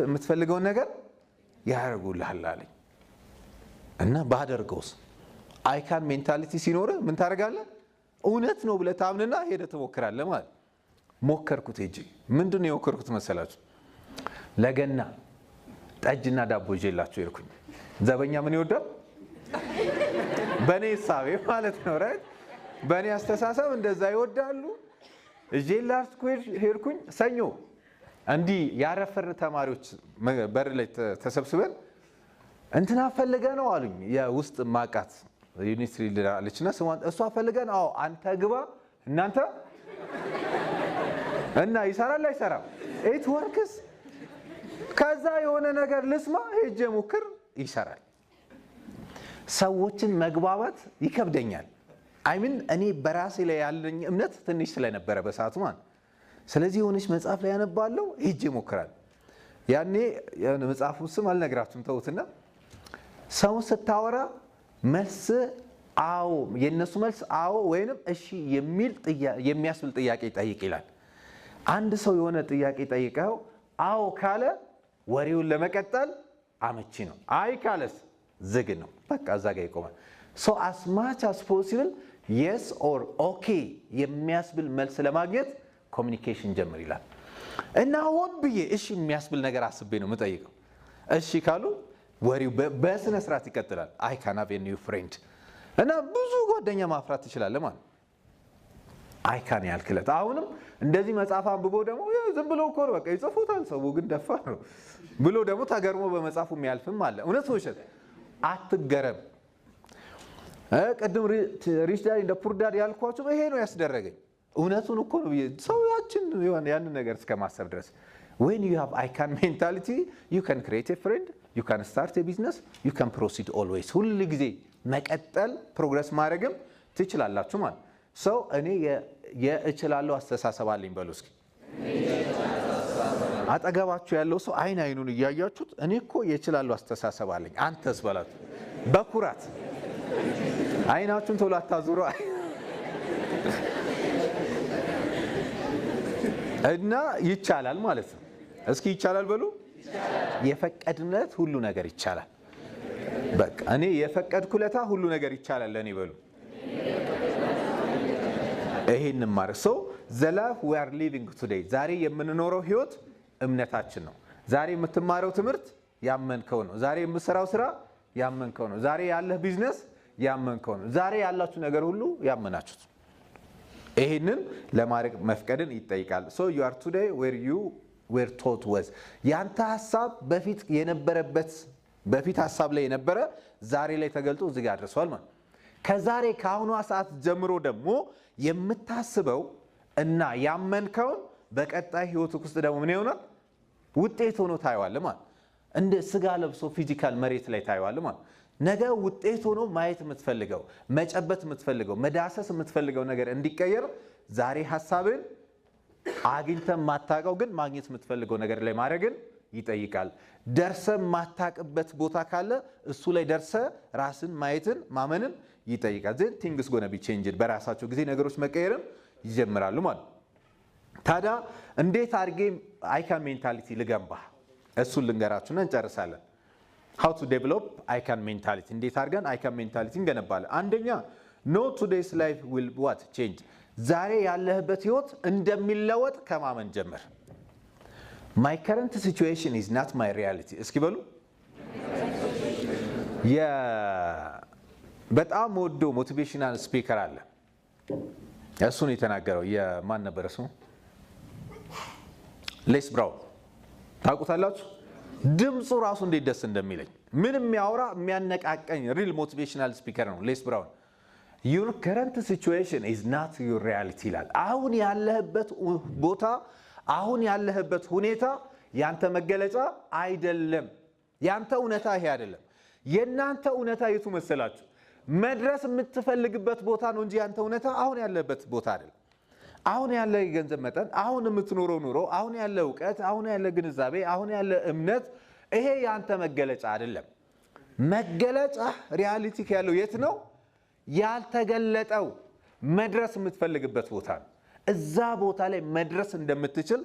የምትፈልገውን ነገር ያደርጉልሃል አለኝ። እና ባደርገውስ አይካን ሜንታሊቲ ሲኖር ምን ታደርጋለህ? እውነት ነው ብለህ ታምንና ሄደህ ትሞክራለህ ማለት። ሞከርኩት ሄጄ ምንድን ነው የሞከርኩት መሰላችሁ? ለገና ጠጅና ዳቦ ይዤላችሁ ሄድኩኝ። ዘበኛ ምን ይወዳል? በእኔ ሂሳቤ ማለት ነው ራይት። በእኔ አስተሳሰብ እንደዛ ይወዳሉ። ይዤላችሁ ሄድኩኝ። ሰኞ እንዲህ ያረፈርን ተማሪዎች በር ላይ ተሰብስበን እንትና ፈልገ ነው አሉኝ። የውስጥ ማቃት ዩኒቨርሲቲ ልጅና ስሟን እሷ ፈልገን አዎ አንተ ግባ እናንተ እና ይሰራል አይሰራም ኢት ወርክስ። ከዛ የሆነ ነገር ልስማ ሄጄ ሞክር ይሰራል። ሰዎችን መግባባት ይከብደኛል። አይሚን እኔ በራሴ ላይ ያለኝ እምነት ትንሽ ስለነበረ በሰዓቱ ማለት። ስለዚህ የሆነች መጽሐፍ ላይ ያነባለሁ ሄጄ ሞክራል። ያኔ መጽሐፉን ስም አልነግራችሁም ተውትና ሰው ስታወራ መልስ አዎ የነሱ መልስ አዎ ወይንም እሺ የሚያስብል ጥያቄ ጠይቅ ይላል። አንድ ሰው የሆነ ጥያቄ ጠይቀው አዎ ካለ ወሬውን ለመቀጠል አመቺ ነው። አይ ካለስ ዝግ ነው። በቃ እዛ ጋር ይቆማል። so as much as possible yes or okay የሚያስብል መልስ ለማግኘት ኮሚኒኬሽን ጀምር ይላል። እና ሆን ብዬ እሺ የሚያስብል ነገር አስቤ ነው የምጠይቀው። እሺ ካሉ ወሬው በስነ ስርዓት ይቀጥላል። I can have a new friend እና ብዙ ጓደኛ ማፍራት ትችላለህ ማለት አይ ካን ያልክለት። አሁንም እንደዚህ መጽሐፍ አንብቦ ደግሞ ዝም ብሎ እኮ ነው በቃ ይጽፉታል። ሰው ግን ደፋር ነው ብሎ ደግሞ ተገርሞ በመጽሐፉ የሚያልፍም አለ። እውነት ነው ውሸት? አትገረም። ቅድም ሪች ዳድ እንደ ፑር ዳድ ያልኳችሁ ይሄ ነው ያስደረገኝ። እውነቱን እኮ ነው ሰው ያንን ነገር እስከማሰብ ድረስ when you have I can mentality you can create a friend, you can start a business, you can proceed always። ሁሉ ጊዜ መቀጠል ፕሮግረስ ማድረግም ትችላላችሁ ማለት ሰው እኔ የእችላለሁ አስተሳሰብ አለኝ በሉ እስኪ። አጠገባችሁ ያለው ሰው አይኑን እያያችሁት እኔ እኮ የእችላለሁ አስተሳሰብ አለኝ አንተስ በላችሁ በኩራት። አይናችሁን ቶሎ አታዙሩ እና ይቻላል ማለት ነው። እስኪ ይቻላል በሉ። የፈቀድነት ሁሉ ነገር ይቻላል። በቃ እኔ የፈቀድኩለታ ሁሉ ነገር ይቻላል ለኔ በሉ። ይሄን ማር ሰው the life we are living today ዛሬ የምንኖረው ህይወት እምነታችን ነው። ዛሬ የምትማረው ትምህርት ያመንከው ነው። ዛሬ የምትሰራው ስራ ያመንከው ነው። ዛሬ ያለህ ቢዝነስ ያመንከው ነው። ዛሬ ያላችሁ ነገር ሁሉ ያመናችሁት። ይሄንን ለማድረግ መፍቀድን ይጠይቃል። so you are today where you were taught was ያንተ ሐሳብ በፊት ሐሳብ ላይ የነበረ ዛሬ ላይ ተገልጦ እዚህ ጋር ደርሷል ማለት። ከአሁኗ ሰዓት ጀምሮ ደግሞ የምታስበው እና ያመንከውን በቀጣይ ህይወትህ ውስጥ ደግሞ ምን ይሆናል ውጤት ሆኖ ታየዋለህ ማለት እንደ ስጋ ለብሶ ፊዚካል መሬት ላይ ታየዋለህ ማለት ነገ ውጤት ሆኖ ማየት የምትፈልገው መጨበት የምትፈልገው መዳሰስ የምትፈልገው ነገር እንዲቀየር ዛሬ ሐሳብን አግኝተህ ማታቀው ግን ማግኘት የምትፈልገው ነገር ላይ ማድረግን ይጠይቃል ደርሰ ማታቀበት ቦታ ካለ እሱ ላይ ደርሰ ራስን ማየትን ማመንን ይጠይቃል then things gonna be changed በራሳቸው ጊዜ ነገሮች መቀየርን ይጀምራሉ ማለት ታዲያ እንዴት አድርጌ አይካን ሜንታሊቲ ልገንባ እሱን ልንገራችሁና እንጨርሳለን how to develop icon mentality እንዴት አድርገን icon mentality እንገነባለን አንደኛ no today's life will what change ዛሬ ያለህበት ህይወት እንደሚለወጥ ከማመን ጀምር my current situation is not my reality እስኪ በሉ በጣም ወዶ ሞቲቬሽናል ስፒከር አለ እሱን የተናገረው የማን ነበር እሱ ሌስ ብራውን ታውቁታላችሁ ድምጹ ራሱ እንዴት ደስ እንደሚለኝ ምንም ያወራ የሚያነቃቀኝ ሪል ሞቲቬሽናል ስፒከር ነው ሌስ ብራውን your current situation is not your reality ይላል አሁን ያለህበት ቦታ አሁን ያለህበት ሁኔታ ያንተ መገለጫ አይደለም ያንተ እውነታ ይሄ አይደለም የናንተ እውነታ የቱ መሰላችሁ መድረስ የምትፈልግበት ቦታ ነው እንጂ ያንተ እውነታ አሁን ያለበት ቦታ አይደለም አሁን ያለ የገንዘብ መጠን አሁን የምትኖረው ኑሮ አሁን ያለ ዕውቀት አሁን ያለ ግንዛቤ አሁን ያለ እምነት ይሄ ያንተ መገለጫ አይደለም መገለጫ ሪያሊቲ ያለው የት ነው ያልተገለጠው መድረስ የምትፈልግበት ቦታ ነው እዛ ቦታ ላይ መድረስ እንደምትችል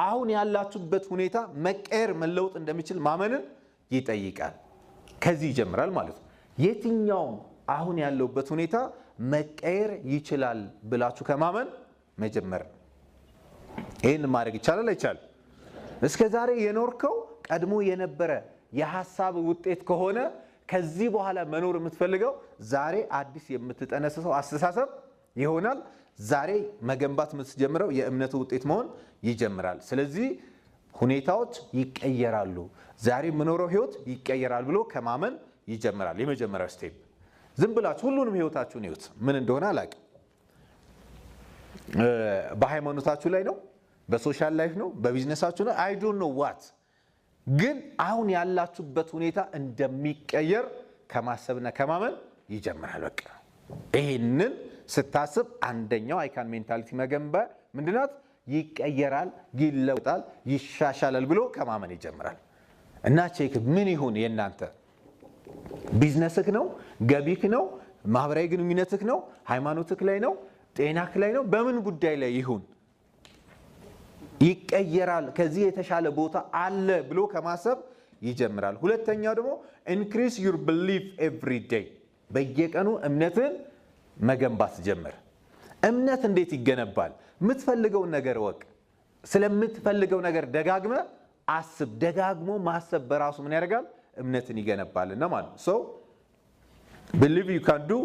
አሁን ያላችሁበት ሁኔታ መቀየር መለወጥ እንደሚችል ማመንን ይጠይቃል ከዚህ ይጀምራል ማለት ነው የትኛውም አሁን ያለውበት ሁኔታ መቀየር ይችላል ብላችሁ ከማመን መጀመር ይሄን ማድረግ ይቻላል አይቻልም እስከዛሬ የኖርከው ቀድሞ የነበረ የሐሳብ ውጤት ከሆነ ከዚህ በኋላ መኖር የምትፈልገው ዛሬ አዲስ የምትጠነስሰው አስተሳሰብ ይሆናል ዛሬ መገንባት የምትጀምረው የእምነቱ ውጤት መሆን ይጀምራል ስለዚህ ሁኔታዎች ይቀየራሉ ዛሬ የምኖረው ህይወት ይቀየራል ብሎ ከማመን ይጀምራል የመጀመሪያው ስቴፕ ዝም ብላችሁ ሁሉንም ህይወታችሁን ይሁት ምን እንደሆነ አላውቅም በሃይማኖታችሁ ላይ ነው በሶሻል ላይፍ ነው በቢዝነሳችሁ ላይ አይ ዶንት ኖ ዋት ግን አሁን ያላችሁበት ሁኔታ እንደሚቀየር ከማሰብና ከማመን ይጀምራል በቃ ይሄንን ስታስብ አንደኛው አይካን ሜንታሊቲ መገንባ ምንድናት ይቀየራል ይለወጣል ይሻሻላል ብሎ ከማመን ይጀምራል እና ቼክ ምን ይሁን የናንተ ቢዝነስክ ነው ገቢክ ነው ማህበራዊ ግንኙነትክ ነው ሃይማኖትክ ላይ ነው ጤናክ ላይ ነው በምን ጉዳይ ላይ ይሁን ይቀየራል ከዚህ የተሻለ ቦታ አለ ብሎ ከማሰብ ይጀምራል ሁለተኛው ደግሞ increase your belief every day በየቀኑ እምነትን መገንባት ጀምር እምነት እንዴት ይገነባል የምትፈልገው ነገር ወቅ ስለምትፈልገው ነገር ደጋግመ አስብ ደጋግሞ ማሰብ በራሱ ምን ያደርጋል እምነትን ይገነባልና ማለት so believe you can do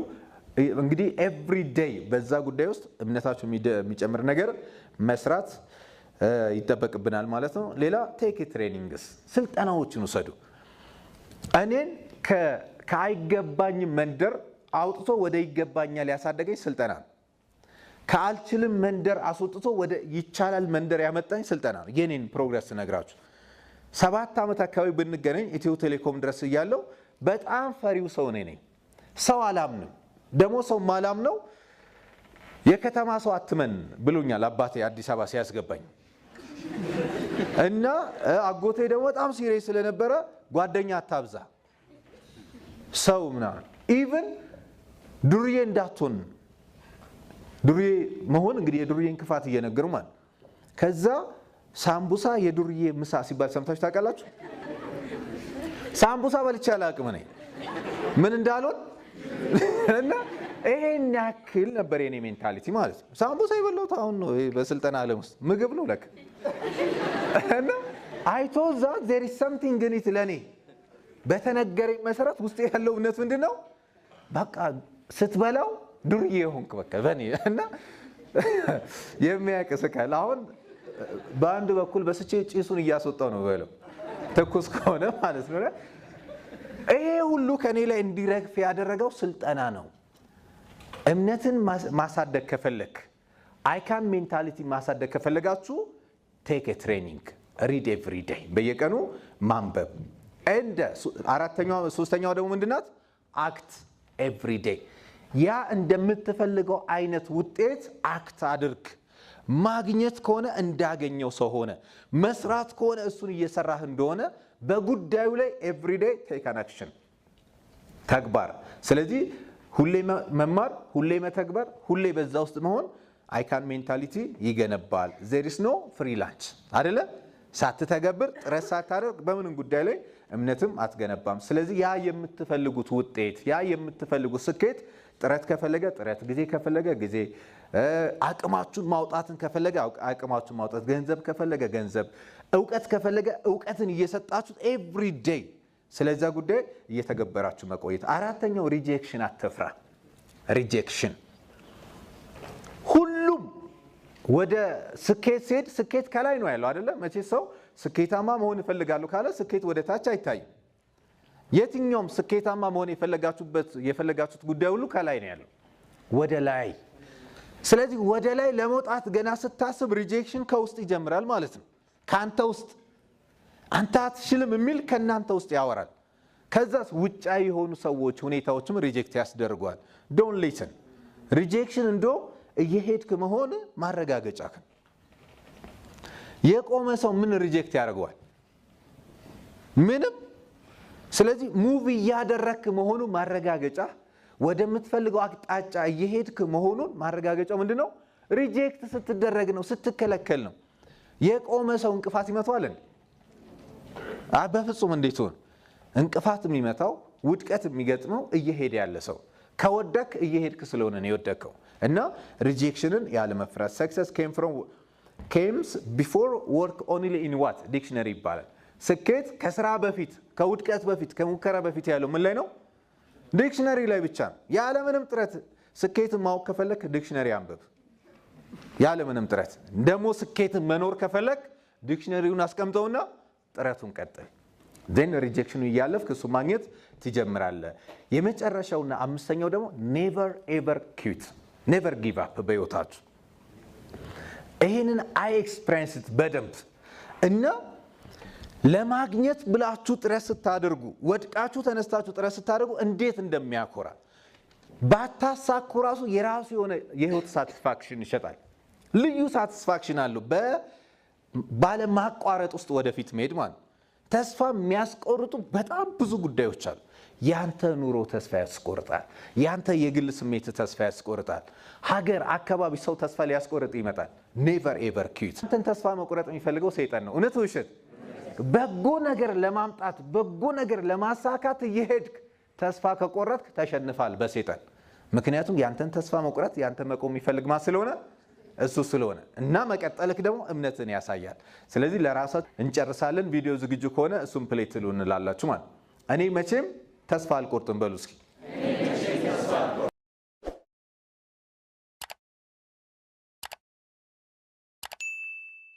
እንግዲህ every day በዛ ጉዳይ ውስጥ እምነታችሁ የሚጨምር ነገር መስራት ይተበቅብናል ማለት ነው ሌላ ቴክ ትሬኒንግስ ስልጠናዎችን ወሰዱ እኔን ከአይገባኝ መንደር አውጥቶ ወደ ይገባኛል ያሳደገኝ ስልጠና ከአልችልም መንደር አስወጥቶ ወደ ይቻላል መንደር ያመጣኝ ስልጠና ነው የኔን ፕሮግረስ ነግራችሁ 7 አመት አካባቢ ብንገናኝ ኢትዮ ቴሌኮም ድረስ ይያለው በጣም ፈሪው ሰው ነኝ ሰው አላምንም ደሞ ሰው ማላም ነው የከተማ ሰው አትመን ብሎኛል አባቴ አዲስ አበባ ሲያስገባኝ እና አጎቴ ደግሞ በጣም ሲሪየስ ስለነበረ ጓደኛ አታብዛ ሰው ምናምን ኢቭን ዱርዬ እንዳትሆን ዱርዬ መሆን እንግዲህ የዱርዬን ክፋት እየነገሩ ማለት ከዛ ሳምቡሳ የዱርዬ ምሳ ሲባል ሰምታችሁ ታውቃላችሁ ሳምቡሳ በልቼ አላውቅም ነኝ ምን እንዳልሆን እና ይሄን ያክል ነበር የኔ ሜንታሊቲ ማለት ነው ሳምቡሳ ይበላው አሁን ነው በስልጠና ዓለም ውስጥ ምግብ ነው ለካ እና I thought that there is something in it ለኔ በተነገረኝ መሰረት ውስጥ ያለው እውነት ምንድነው በቃ ስትበላው ዱርዬ ሆንክ በቃ በኔ እና የሚያቀሰካል አሁን በአንድ በኩል በስቼ ጭሱን እያስወጣው ነው በለው ተኩስ ከሆነ ማለት ነው ይሄ ሁሉ ከኔ ላይ እንዲረግፍ ያደረገው ስልጠና ነው እምነትን ማሳደግ ከፈለክ አይካን ሜንታሊቲ ማሳደግ ከፈለጋችሁ ቴክ ኤ ትሬኒንግ ሪድ ኤቭሪ ዴይ በየቀኑ ማንበብ። እንደ ሶስተኛው ደግሞ ምንድናት? አክት ኤቭሪ ዴይ። ያ እንደምትፈልገው አይነት ውጤት አክት አድርግ። ማግኘት ከሆነ እንዳገኘው ሰው ሆነ፣ መስራት ከሆነ እሱን እየሰራህ እንደሆነ በጉዳዩ ላይ ኤቭሪ ዴይ ቴክ አን አክሽን ተግባር። ስለዚህ ሁሌ መማር፣ ሁሌ መተግበር፣ ሁሌ በዛ ውስጥ መሆን አይካን ሜንታሊቲ ይገነባል። ዜር ኢዝ ኖ ፍሪ ላንች አይደለ? ሳትተገብር ጥረት ሳታደርግ በምንም ጉዳይ ላይ እምነትም አትገነባም። ስለዚህ ያ የምትፈልጉት ውጤት፣ ያ የምትፈልጉት ስኬት ጥረት ከፈለገ ጥረት፣ ጊዜ ከፈለገ ጊዜ፣ አቅማችሁን ማውጣትን ከፈለገ አቅማችሁን ማውጣት፣ ገንዘብ ከፈለገ ገንዘብ፣ እውቀት ከፈለገ እውቀትን እየሰጣችሁት ኤቭሪ ዴይ ስለዛ ጉዳይ እየተገበራችሁ መቆየት። አራተኛው ሪጀክሽን አትፍራ። ሪጀክሽን ሁሉም ወደ ስኬት ሲሄድ ስኬት ከላይ ነው ያለው አይደለ? መቼ ሰው ስኬታማ መሆን እፈልጋለሁ ካለ ስኬት ወደ ታች አይታይም። የትኛውም ስኬታማ መሆን የፈለጋችሁት ጉዳይ ሁሉ ከላይ ነው ያለው፣ ወደ ላይ። ስለዚህ ወደ ላይ ለመውጣት ገና ስታስብ ሪጀክሽን ከውስጥ ይጀምራል ማለት ነው። ከአንተ ውስጥ አንተ አትችልም የሚል ከእናንተ ውስጥ ያወራል። ከዛስ ውጫዊ የሆኑ ሰዎች ሁኔታዎችም ሪጀክት ያስደርጓል። ዶንት ሊስን። ሪጀክሽን እንደው እየሄድክ መሆን ማረጋገጫ። የቆመ ሰው ምን ሪጀክት ያደርገዋል? ምንም። ስለዚህ ሙቭ እያደረክ መሆኑ ማረጋገጫ፣ ወደምትፈልገው አቅጣጫ እየሄድክ መሆኑን ማረጋገጫው ምንድነው? ሪጀክት ስትደረግ ነው፣ ስትከለከል ነው። የቆመ ሰው እንቅፋት ይመታዋል? በፍጹም። እንዴት ሆነ? እንቅፋት የሚመታው ውድቀት የሚገጥመው እየሄደ ያለ ሰው ከወደክ እየሄድክ ስለሆነ ነው የወደከው። እና ሪጀክሽንን ያለ መፍራት። ሰክሰስ ኬምስ ቢፎር ወርክ ኦንሊ ኢን ዋት ዲክሽነሪ ይባላል። ስኬት ከስራ በፊት፣ ከውድቀት በፊት፣ ከሙከራ በፊት ያለው ምን ላይ ነው? ዲክሽነሪ ላይ ብቻ ነው። ያለምንም ጥረት ስኬትን ማወቅ ከፈለክ ዲክሽነሪ አንብብ። ያለምንም ጥረት ደግሞ ስኬትን መኖር ከፈለክ ዲክሽነሪውን አስቀምጠውና ጥረቱን ቀጥል። ዜን ሪጀክሽኑ እያለፍክ እሱ ማግኘት ትጀምራለህ። የመጨረሻውና አምስተኛው ደግሞ ኔቨር ኤቨር ኪዊት፣ ኔቨር ጊቭ አፕ በሕይወታችሁ። ይህንን አይ ኤክስፔሪንስድ በደንብ እና ለማግኘት ብላችሁ ጥረት ስታደርጉ፣ ወድቃችሁ ተነስታችሁ ጥረት ስታደርጉ እንዴት እንደሚያኮራ ባታሳኩ ራሱ የራሱ የሆነ የህይወት ሳቲስፋክሽን ይሰጣል። ልዩ ሳቲስፋክሽን አለው ባለማቋረጥ ውስጥ ወደፊት መሄድ ማለት። ተስፋ የሚያስቆርጡ በጣም ብዙ ጉዳዮች አሉ። ያንተ ኑሮ ተስፋ ያስቆርጣል። ያንተ የግል ስሜት ተስፋ ያስቆርጣል። ሀገር፣ አካባቢ፣ ሰው ተስፋ ሊያስቆርጥ ይመጣል። ኔቨር ኤቨር ኪዊት። አንተን ተስፋ መቁረጥ የሚፈልገው ሰይጣን ነው። እውነት ውሸት? በጎ ነገር ለማምጣት በጎ ነገር ለማሳካት እየሄድክ ተስፋ ከቆረጥክ ተሸንፋል በሰይጣን። ምክንያቱም ያንተን ተስፋ መቁረጥ ያንተ መቆም የሚፈልግ ማን ስለሆነ? እሱ ስለሆነ። እና መቀጠልክ ደግሞ እምነትን ያሳያል። ስለዚህ ለራሳችሁ እንጨርሳለን። ቪዲዮ ዝግጁ ከሆነ እሱም ፕሌይ ትሉ እንላላችሁ ማለት። እኔ መቼም ተስፋ አልቆርጥም በሉ እስኪ።